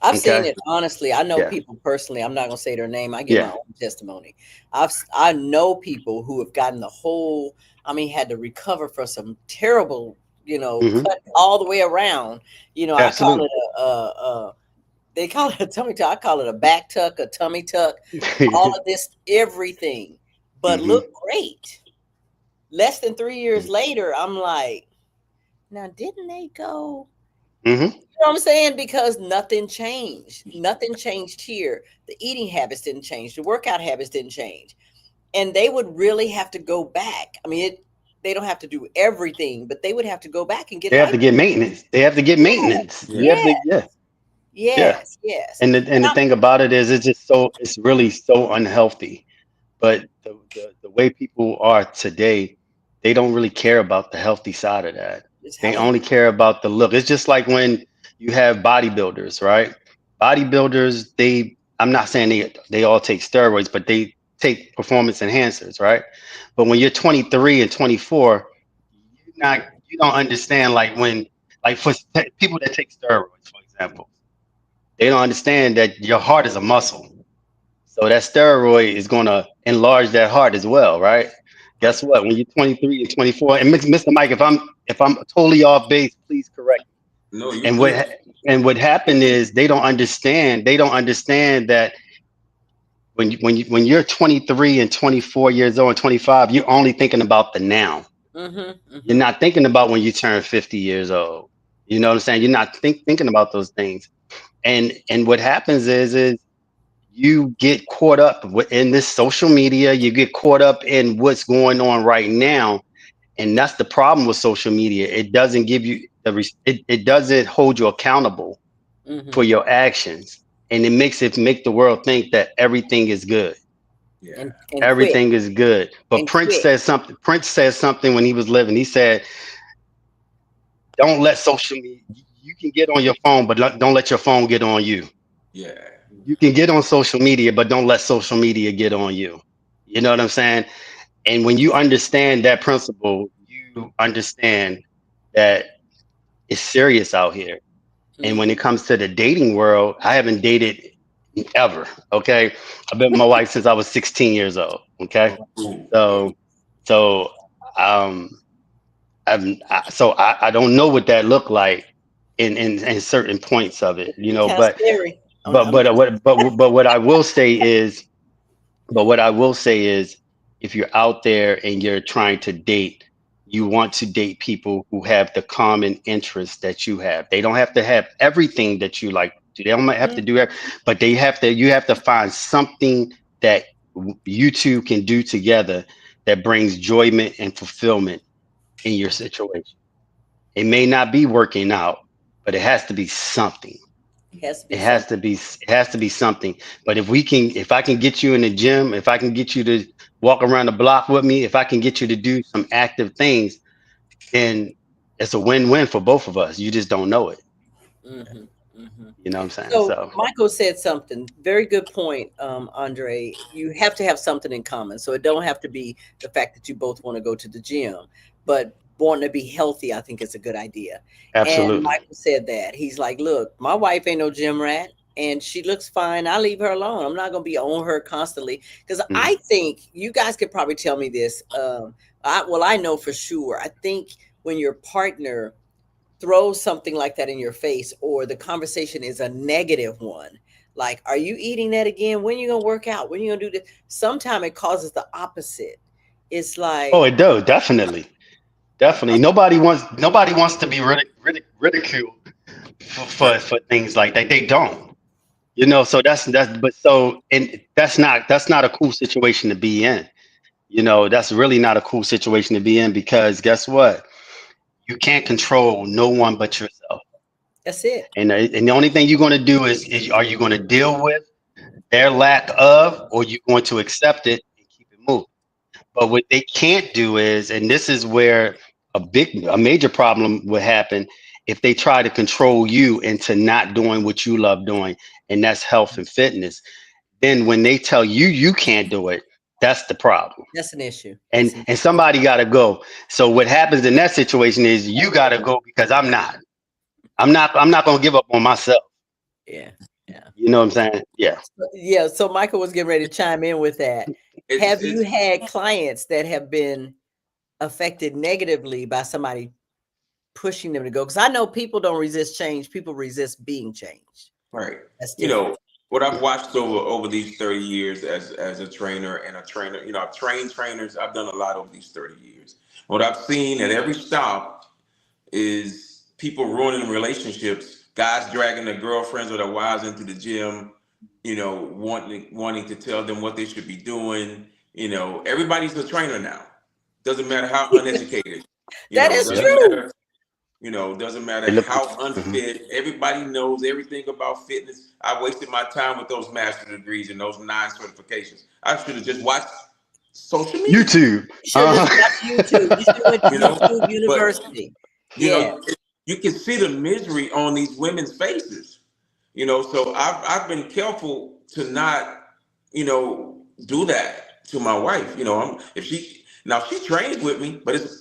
I've seen Okay. it honestly. I know Yeah. people personally. I'm not going to say their name. I give my Yeah. own testimony. I know people who have gotten the whole. I mean, had to recover from some terrible, Hmm. cut all the way around. I call Absolutely. it they call it a tummy tuck. I call it a back tuck, a tummy tuck. All of this, everything, but Hmm. look great. Less than 3 years later, I'm like, now didn't they go? Hmm. You know what I'm saying? Because nothing changed. Nothing changed here. The eating habits didn't change. The workout habits didn't change. And they would really have to go back. I mean, they don't have to do everything, but they would have to go back and get They have life. to get maintenance. They have to get maintenance. Yeah. You have to, Yes, yeah, yeah. yes, yes. And the Now, thing about it is, it's really so unhealthy. But the way people are today, they don't really care about the healthy side of that. just They healthy. only care about the look. It's just like when you have bodybuilders, right? Bodybuilders, I'm not saying they all take steroids, but they take performance enhancers, right? But when you're 23 and 24, you don't understand like when like for people that take steroids, for example, they don't understand that your heart is a muscle. So that steroid is going to enlarge that heart as well, right? Guess what? When you're 23 and 24, and Mr. Mike, if I'm totally off base, please correct No, me. you good. And what happened is they don't understand. They don't understand that when you're 23 and 24 years old and 25, you're only thinking about the now. You're not thinking about when you turn 50 years old. You know what I'm saying? You're not thinking about those things. And what happens is you get caught up in this social media. You get caught up in what's going on right now, and that's the problem with social media. It doesn't give you it doesn't hold you accountable for your actions, and it make the world think that everything is good. Yeah. And quick Everything is good. But and quick. Prince said something when he was living. He said, "Don't let social media. You can get on your phone, but don't let your phone get on you. Yeah. You can get on social media, but don't let social media get on you." You know what I'm saying? And when you understand that principle, you understand that it's serious out here. And when it comes to the dating world, I haven't dated ever. Okay. I've been with my wife since I was 16 years old. Okay. Ooh, yeah. So, so, um, I don't know what that looked like in certain points of it, Kind of scary. what I will say is, if you're out there and you're trying to date, you want to date people who have the common interests that you have. They don't have to have everything that you like. They don't have to do it, but you have to find something that you two can do together that brings enjoyment and fulfillment in your situation. It may not be working out, but it has to be something. It has to be It has something. to be something. But if I can get you in the gym, if I can get you to walk around the block with me, if I can get you to do some active things, then it's a win-win for both of us. You just don't know it. hmm hmm You know what I'm saying? So So Michael said something very good point, Andre. You have to have something in common. So it don't have to be the fact that you both want to go to the gym, but wanting to be healthy, I think is a good idea. And absolutely. Michael said that he's like, look, my wife ain't no gym rat. And she looks fine. I leave her alone. I'm not gonna be on her constantly because Mhm. I think you guys could probably tell me this. I know for sure. I think when your partner throw something like that in your face or the conversation is a negative one, like, are you eating that again? When you gonna work out? When you gonna do this? Sometimes it causes the opposite. It's Oh, like, it does, definitely. Definitely. Nobody wants to be ridiculed Right. for things like that. They don't. You know, so that's not a cool situation to be in. You know, that's really not a cool situation to be in because guess what? You can't control no one but yourself. that's it. And the only thing you're going to do is are you going to deal with their lack of, or you going to accept it and keep it moving? But what they can't do is, and this is where a major problem would happen if they try to control you into not doing what you love doing, and that's health and fitness. Then when they tell you you can't do it, that's the problem. That's an issue. And That's an and somebody got to go. So what happens in that situation is you got to go because I'm not going to give up on myself. yeah, yeah. You know what I'm saying? Yeah. Yeah, so Michael was getting ready to chime in with that. Have you It's had clients that have been affected negatively by somebody pushing them to go? Because I know people don't resist change, people resist being changed. right. That's You different. know what I've watched over these 30 years as a trainer and a trainer. You know, I've trained trainers. I've done a lot over these 30 years. What I've seen at every stop is people ruining relationships, guys dragging their girlfriends or their wives into the gym, you know, wanting to tell them what they should be doing. You know, everybody's a trainer now. Doesn't matter how uneducated, you That know, is Yep. doesn't true. matter, you know, doesn't matter They look. how Mhm. unfit. Everybody knows everything about fitness. I wasted my time with those master degrees and those 9 certifications. I should have just watched social media, YouTube. You should have Uh just huh. watched YouTube. You should have went to you know. YouTube But University. you Yeah. know, you can see the misery on these women's faces. You know, so I've been careful to not, you know, do that to my wife. You know, if she trains with me, but it's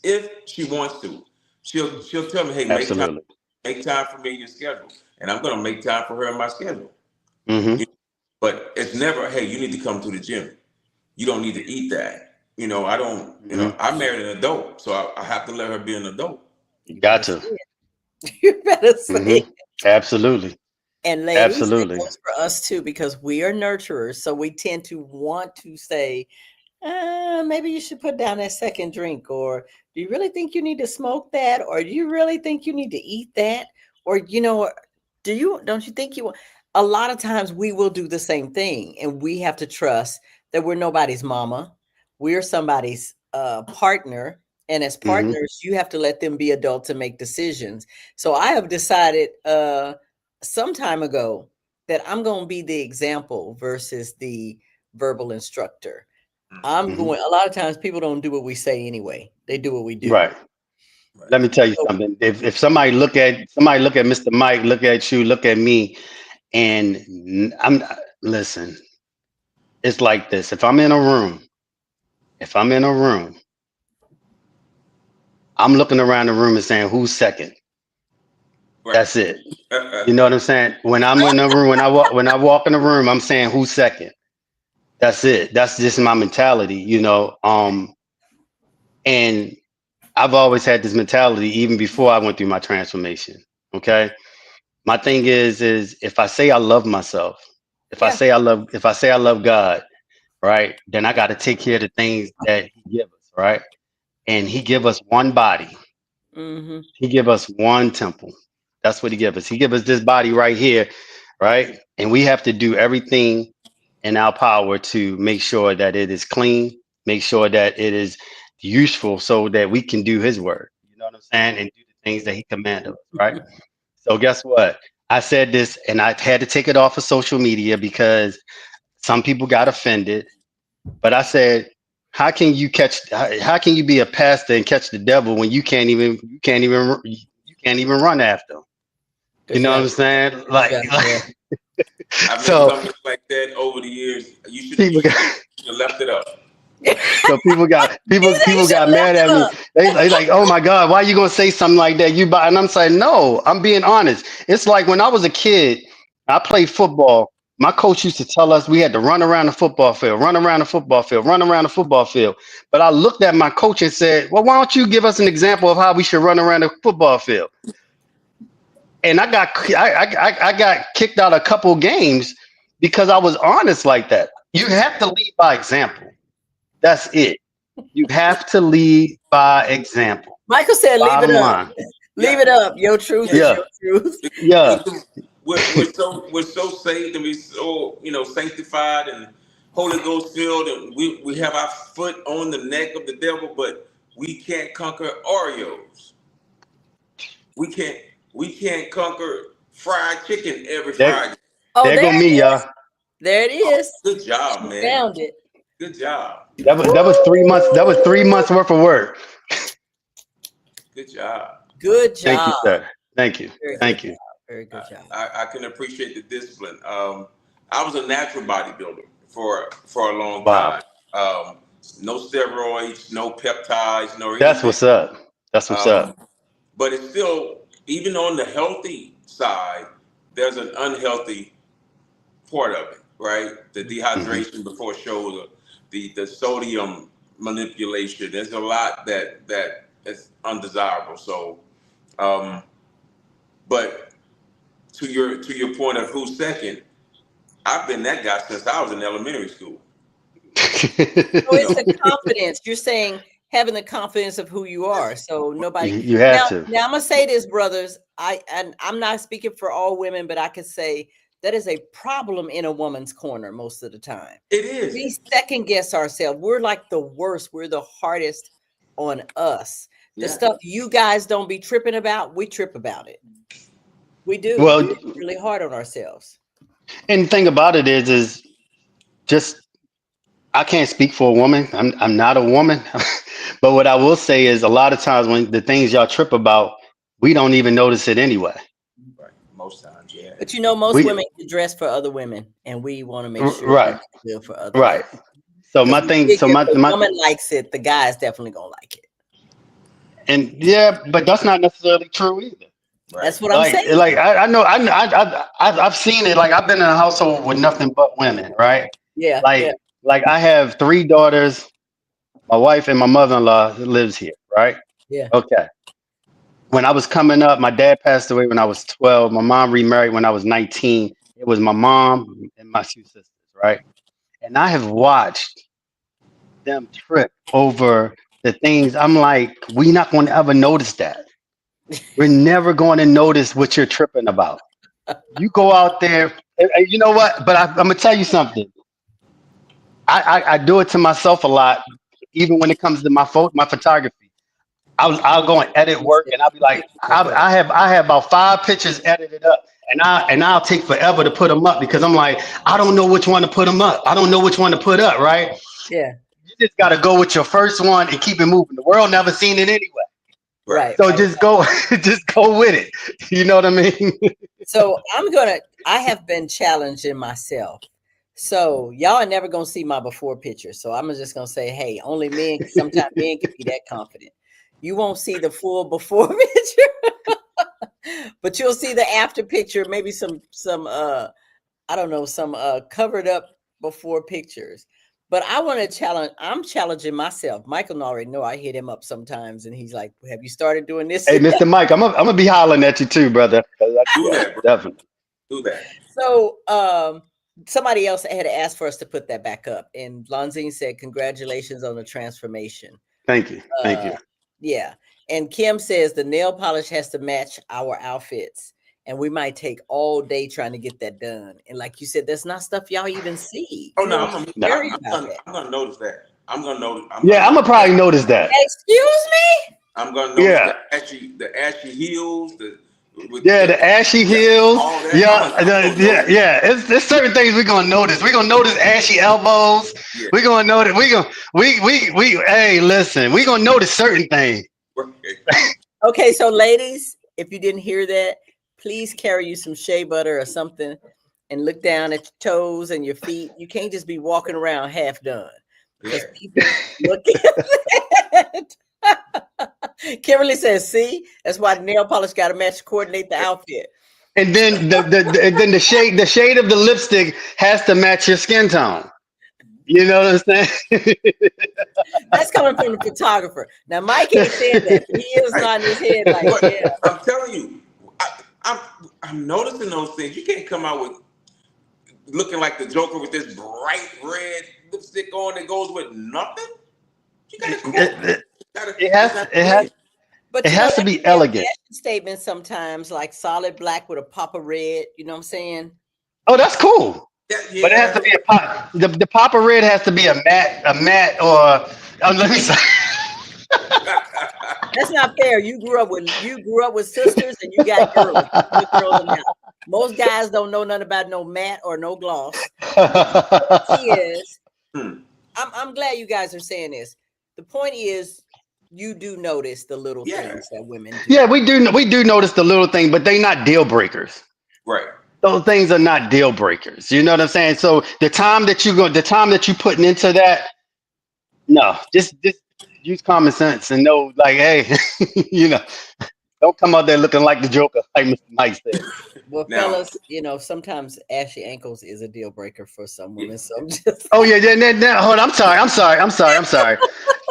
if she wants to, she'll tell me, hey, Absolutely. make time for me in your schedule, and I'm gonna make time for her in my schedule. Hmm. You but it's never, hey, you need to come to the gym. You don't need to eat that. You know, I don't. You know, I married an adult, so I have to let her be an adult. You Got better to. say it. You better say it. Absolutely. And ladies, it Absolutely. goes for us too, because we are nurturers. So we tend to want to say, maybe you should put down that second drink, or do you really think you need to smoke that, or do you really think you need to eat that, or don't you think you? A lot of times we will do the same thing, and we have to trust that we're nobody's mama, we're somebody's partner, and as hmm partners, you have to let them be adults and make decisions. So I have decided some time ago that I'm going to be the example versus the verbal instructor. I'm hmm going. A lot of times people don't do what we say anyway. They do what we do. Right. Let me tell you So, something. If somebody look at Mr. Mike, look at you, look at me, and listen, it's like this. If I'm in a room, I'm looking around the room and saying, who's second? Right. That's it. You know what I'm saying? When I'm in the room, when I walk in the room, I'm saying who's second. That's it. That's just my mentality, and I've always had this mentality even before I went through my transformation. Okay. My thing is if I say I love myself, yeah. if I say I love God, right, then I got to take care of the things that He give us, right? And He give us one body. Hmm. He give us one temple. That's what He give us. He give us this body right here, right? And we have to do everything in our power to make sure that it is clean, make sure that it is useful so that we can do His work. You know what I'm saying? And do the things that He commanded us, right? So guess what? I said this and I had to take it off of social media because some people got offended. But I said, how can you be a pastor and catch the devil when you can't even run after him? You Good know what job. I'm saying? Good job. Yeah. I've made So comments like that over the years. You people should got have left it up. so people got He said you people should got have left mad it at me. up. They like, oh my God, why you gonna say something like that? And I'm saying, no, I'm being honest. It's like when I was a kid, I played football. My coach used to tell us we had to run around the football field, run around the football field, run around the football field. But I looked at my coach and said, well, why don't you give us an example of how we should run around the football field? And I got kicked out a couple games because I was honest like that. You have to lead by example. That's it. You have to lead by example. Michael said, "Leave it Bottom up. line. Leave Yeah, it up. Your truth yeah. is Yeah. your truth." Yeah. Because we're so saved and we're so sanctified and Holy Ghost filled, and we have our foot on the neck of the devil, but we can't conquer Oreos. We can't conquer fried chicken every There, Friday. Oh, there there go it me, is. y'all. There it Oh, is. good job, She man. found it. Good job. That was 3 months. That was 3 months worth of work. Good job. Good Thank you, job. sir. Thank you. Very good Thank job. you. Very I, good job. I can appreciate the discipline. I was a natural bodybuilder for a long Wow. time. Um, no steroids, no peptides, no That's anything. what's up. That's what's Um, up. but it's still, even on the healthy side, there's an unhealthy part of it, right? The hmm dehydration before show, the sodium manipulation. There's a lot that is undesirable. So, um, but to your point of who's second, I've been that guy since I was in elementary school. So You it's know, the confidence. You're saying having the confidence of who you are. So nobody you have now. to. Now I'm gonna say this, brothers. I'm not speaking for all women, but I could say that is a problem in a woman's corner most of the time. it is. We second guess ourselves. We're like the worst. We're the hardest on us. The Yeah. stuff you guys don't be tripping about, we trip about it. We do. Well, We're really hard on ourselves. and the thing about it is just I can't speak for a woman. I'm not a woman. But what I will say is a lot of times when the things y'all trip about, we don't even notice it anyway. Right. Most times, yeah. But most We women can dress for other women, and we want to make sure we right, do for other women. right. So Because my we thing, so figure my if a my woman likes it, the guy is definitely gonna like it. and yeah, but that's not necessarily true either. Right. That's what I'm saying. I've seen it. Like I've been in a household with nothing but women, right? Yeah, yeah, Like I have three daughters. My wife and my mother-in-law lives here, right? yeah. Okay. When I was coming up, my dad passed away when I was 12. My mom remarried when I was 19. It was my mom and my two sisters, right? And I have watched them trip over the things. I'm like, we not going to ever notice that. We're never going to notice what you're tripping about. You go out there, and you know what? But I'm gonna tell you something. I do it to myself a lot, even when it comes to my photography. I'll go and edit work, and I'll be like, I have about 5 pictures edited up, and I'll take forever to put them up because I'm like, I don't know which one to put them up. I don't know which one to put up, right? Yeah. You just got to go with your first one and keep it moving. The world never seen it anyway, Right. so just go, just go with it. You know what I mean? So I have been challenging myself. So y'all are never gonna see my before picture. So I'm just gonna say, hey, only men, sometimes men can be that confident. You won't see the full before picture, but you'll see the after picture, maybe some I don't know, some covered up before pictures. But I want to I'm challenging myself. Michael already know I hit him up sometimes and he's like, have you started doing this? Hey, Mr. Mike, I'm gonna be hollering at you too, brother. Do that, bro. Definitely. Do that. So somebody else had asked for us to put that back up, and Lonzine said, congratulations on the transformation. Thank you. Thank you. Yeah. And Kim says the nail polish has to match our outfits. And we might take all day trying to get that done. And like you said, that's not stuff y'all even see. Oh You no, know, I'm gonna notice that. I'm gonna probably notice that. Excuse me? I'm gonna notice the ashy heels, the ashy heels. all that. Yeah. It's certain things we're gonna notice. We're gonna notice ashy elbows. Yeah. We're gonna notice. We. Hey, listen. We're gonna notice certain things. Okay, so ladies, if you didn't hear that, please carry you some shea butter or something and look down at your toes and your feet. You can't just be walking around half done because people look at that. Kimberly says, see, that's why the nail polish got to match, coordinate the outfit. And then the shade of the lipstick has to match your skin tone. You know what I'm saying? That's coming from the photographer. Now, Mike ain't saying that. He is nodding his head like, yeah. I'm telling you, I'm noticing those things. You can't come out with looking like the Joker with this bright red lipstick on that goes with nothing. You gotta it has to be elegant. Statement sometimes like solid black with a pop of red. You know what I'm saying? Oh, that's cool. But it has to be a pop. The pop of red has to be a matte or. Let me say. That's not fair. You grew up with sisters and you got girls. Most guys don't know nothing about no matte or no gloss. The point is, I'm glad you guys are saying this. The point is, you do notice the little things that women do. Yeah, we do notice the little thing, but they're not deal breakers. Right. Those things are not deal breakers. You know what I'm saying? So the time that you putting into that, no, just use common sense and know, like, hey, don't come out there looking like the Joker, like Mr. Mike said. Well, fellas, sometimes ashy ankles is a deal breaker for some women. So I'm just. Oh yeah. Hold on. I'm sorry.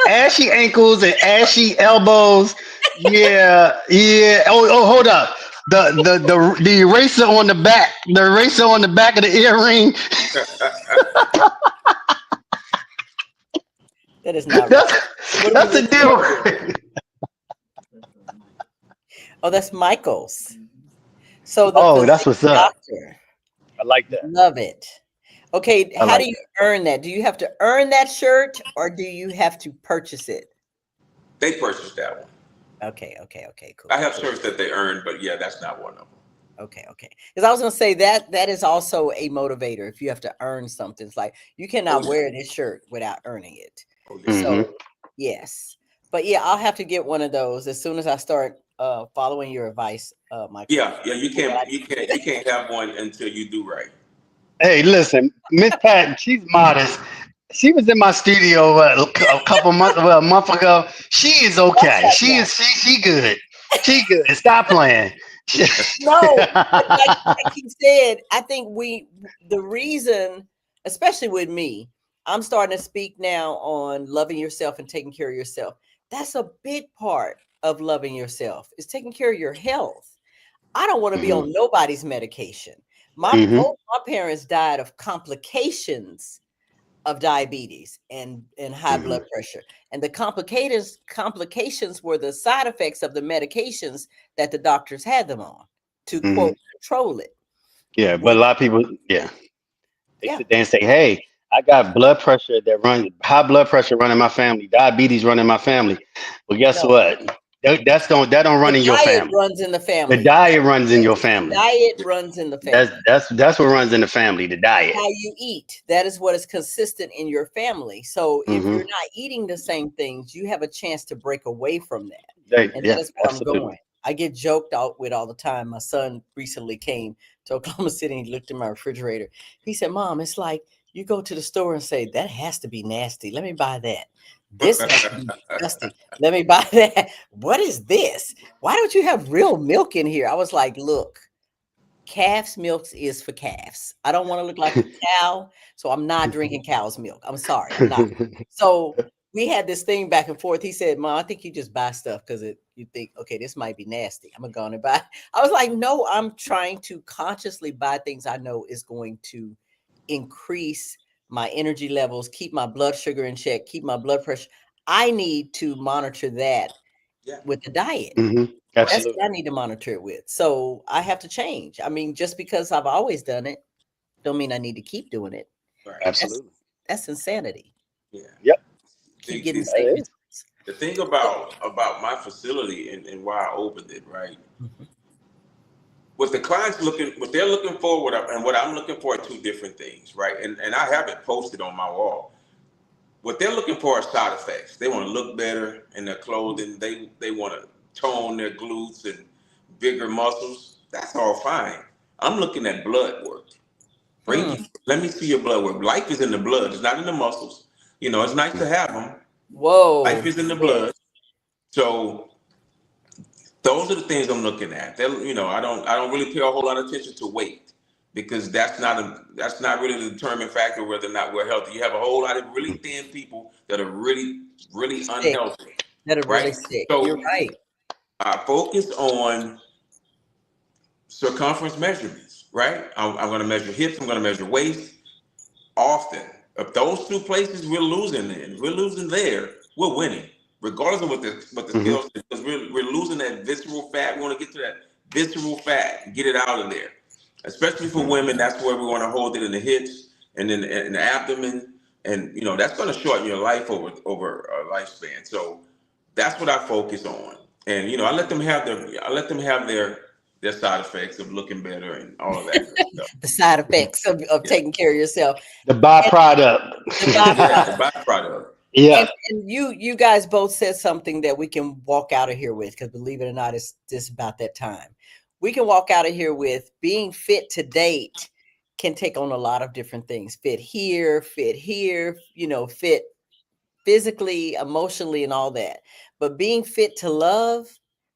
Ashy ankles and ashy elbows. Yeah. Oh, hold up. The eraser on the back. The eraser on the back of the earring. That is not that's the deal. Oh, that's Michael's. So that's what's up. I like that. Love it. Okay, how do you earn that? Do you have to earn that shirt or do you have to purchase it? They purchased that one. Okay, cool. I have shirts that they earned, but yeah, that's not one of them. Okay. Because I was gonna say that is also a motivator. If you have to earn something, it's like you cannot wear this shirt without earning it. So yes. But yeah, I'll have to get one of those as soon as I start following your advice, Michael. Yeah, you can't have one until you do right. Hey, listen, Miss Patton, she's modest. She was in my studio a month ago. She is okay. She good. She good. Stop playing. No, but like he said, I think the reason, especially with me, I'm starting to speak now on loving yourself and taking care of yourself. That's a big part of loving yourself is taking care of your health. I don't want to be Mhm. on nobody's medication. Mhm. Both my parents died of complications of diabetes and high Mhm. blood pressure. And the complications were the side effects of the medications that the doctors had them on to Mhm. quote control it. Yeah, but a Which, lot of people, yeah, they yeah, sit there and say, "Hey, I got blood pressure that runs high blood pressure running my family, diabetes running my family." Well, guess no, what? That don't run the in your diet family. runs in the The family. diet runs in your The family. diet runs in the That's family. that's that's what runs in the family. The diet. How you eat, that is what is consistent in your family. So if Hmm. you're not eating the same things, you have a chance to break away from that. And that Yeah, is where I'm going. absolutely. I get joked out with all the time. My son recently came to Oklahoma City and he looked in my refrigerator. He said, Mom, it's like you go to the store and say, that has to be nasty. Let me buy that. This has to be disgusting. Let me buy that. What is this? Why don't you have real milk in here? I was like, look, calf's milk is for calves. I don't want to look like a cow, so I'm not drinking cow's milk. I'm sorry, I'm not. So we had this thing back and forth. He said, Mom, I think you just buy stuff because you think, okay, this might be nasty. I'm gonna go on and buy. I was like, no, I'm trying to consciously buy things I know is going to increase my energy levels, keep my blood sugar in check, keep my blood pressure. I need to monitor that Yeah, with the diet. Hmm. right, That's Absolutely. what I need to monitor it with. So I have to change. I mean, just because I've always done it, don't mean I need to keep doing it. right. That's Absolutely. that's insanity. Yeah. Yep. Keep The, getting the the, same That is. results. the thing So, about my facility and why I opened it, right? mhm. What the clients what they're looking for, and what I'm looking for are two different things, right? And I have it posted on my wall. What they're looking for are side effects. They want to look better in their clothing. They want to tone their glutes and bigger muscles. That's all fine. I'm looking at blood work. Hmm. Let me see your blood work. Life is in the blood. It's not in the muscles. It's nice to have them. Life Whoa. is in the blood. Yes. So those are the things I'm looking at. I don't really pay a whole lot of attention to weight because that's not really the determining factor whether or not we're healthy. You have a whole lot of really thin people that are really, really Sick. unhealthy, That are really right? sick. You're So right. I focus on circumference measurements, right? I'm going to measure hips. I'm going to measure waist often. If those two places we're losing there, we're winning, regardless of what the Hmm. scale says, because we're losing that visceral fat. We want to get to that visceral fat and get it out of there. Especially for Hmm. women, that's where we want to hold it in the hips and then in the abdomen, and that's going to shorten your life over a lifespan. So that's what I focus on, and I let them have their side effects of looking better and all of that good stuff. The side effects of Yeah, taking care of yourself. The And byproduct. the yeah, byproduct. the byproduct. And, Yeah. and you guys both said something that we can walk out of here with, because believe it or not, it's just about that time. We can walk out of here with being fit to date can take on a lot of different things. Fit here, fit physically, emotionally, and all that. But being fit to love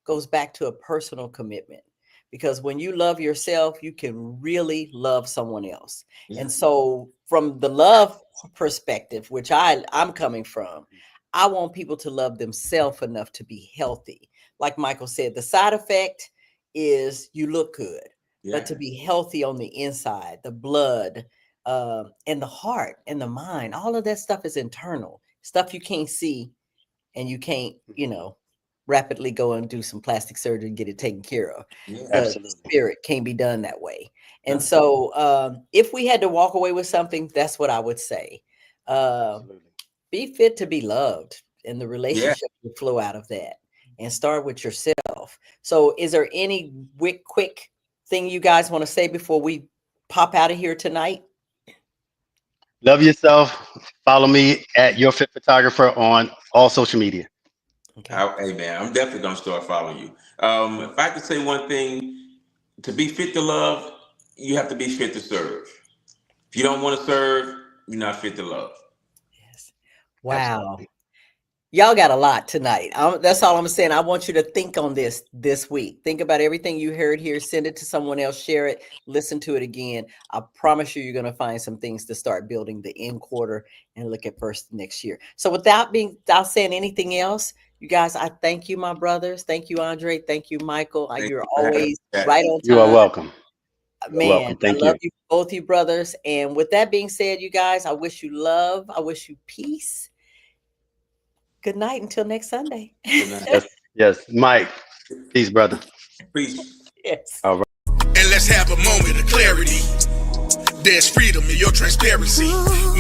goes back to a personal commitment. Because when you love yourself, you can really love someone else. Yeah. And so, from the love perspective, which I'm coming from, I want people to love themselves enough to be healthy. Like Michael said, the side effect is you look good, but Yeah. to be healthy on the inside, the blood, and the heart and the mind, all of that stuff is internal stuff you can't see, and you can't, rapidly go and do some plastic surgery and get it taken care of. Yeah. The Absolutely. spirit can't be done that way. And No. so, if we had to walk away with something, that's what I would say. Uh, Absolutely. be fit to be loved, and the Yeah. relationship will flow out of that. And start with yourself. So, is there any quick thing you guys want to say before we pop out of here tonight? Love yourself. Follow me at Your Fit Photographer on all social media. Okay. Hey man, I'm definitely gonna start following you. If I could say one thing, to be fit to love, you have to be fit to serve. If you don't want to serve, you're not fit to love. Yes. Wow. Absolutely. Y'all got a lot tonight. That's all I'm saying. I want you to think on this week. Think about everything you heard here. Send it to someone else. Share it. Listen to it again. I promise you're going to find some things to start building the end quarter and look at first next year. So without saying anything else, you guys, I thank you, my brothers. Thank you, Andre. Thank you, Michael. Thank You're you for having always me. right on You are time. welcome. Man, welcome. Thank I love you. you, both you brothers. And with that being said, you guys, I wish you love. I wish you peace. Good night until next Sunday. Good night. Yes, yes. Mike, peace, brother. Peace. Yes. All right. And let's have a moment of clarity. There's freedom in your transparency.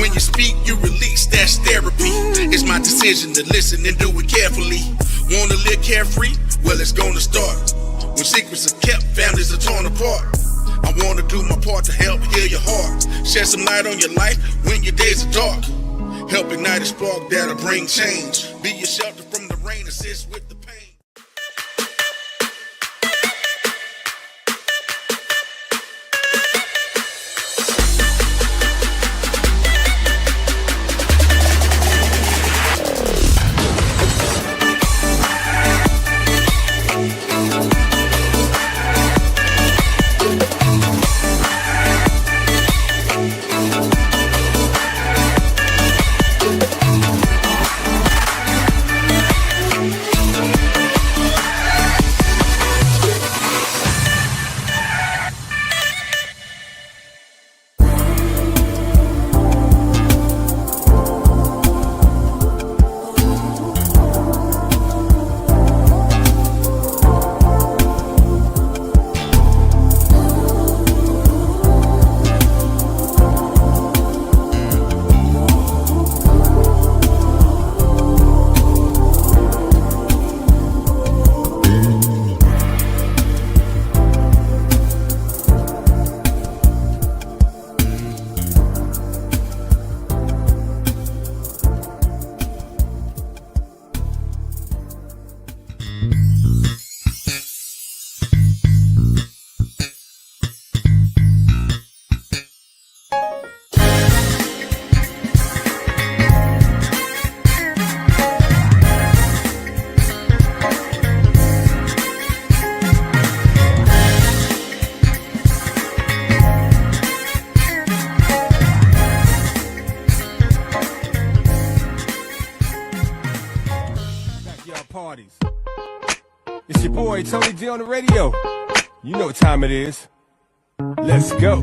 When you speak, you release. That's therapy. It's my decision to listen and do it carefully. Wanna live carefree? Well, it's gonna start. When secrets are kept, families are torn apart. I wanna do my part to help heal your heart. Shed some light on your life when your days are dark. Help ignite a spark that'll bring change. Be your shelter from the rain, assist with the pain. Parties. It's your boy Tony D on the radio. You know what time it is. Let's go.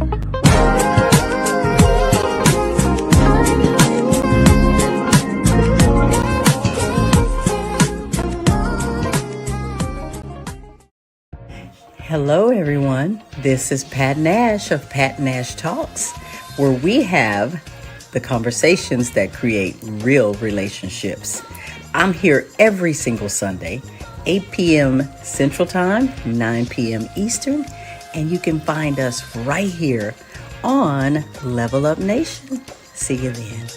Hello, everyone. This is Pat Nash of Pat Nash Talks, where we have the conversations that create real relationships. I'm here every single Sunday, 8 p.m. Central Time, 9 p.m. Eastern, and you can find us right here on Level Up Nation. See you then.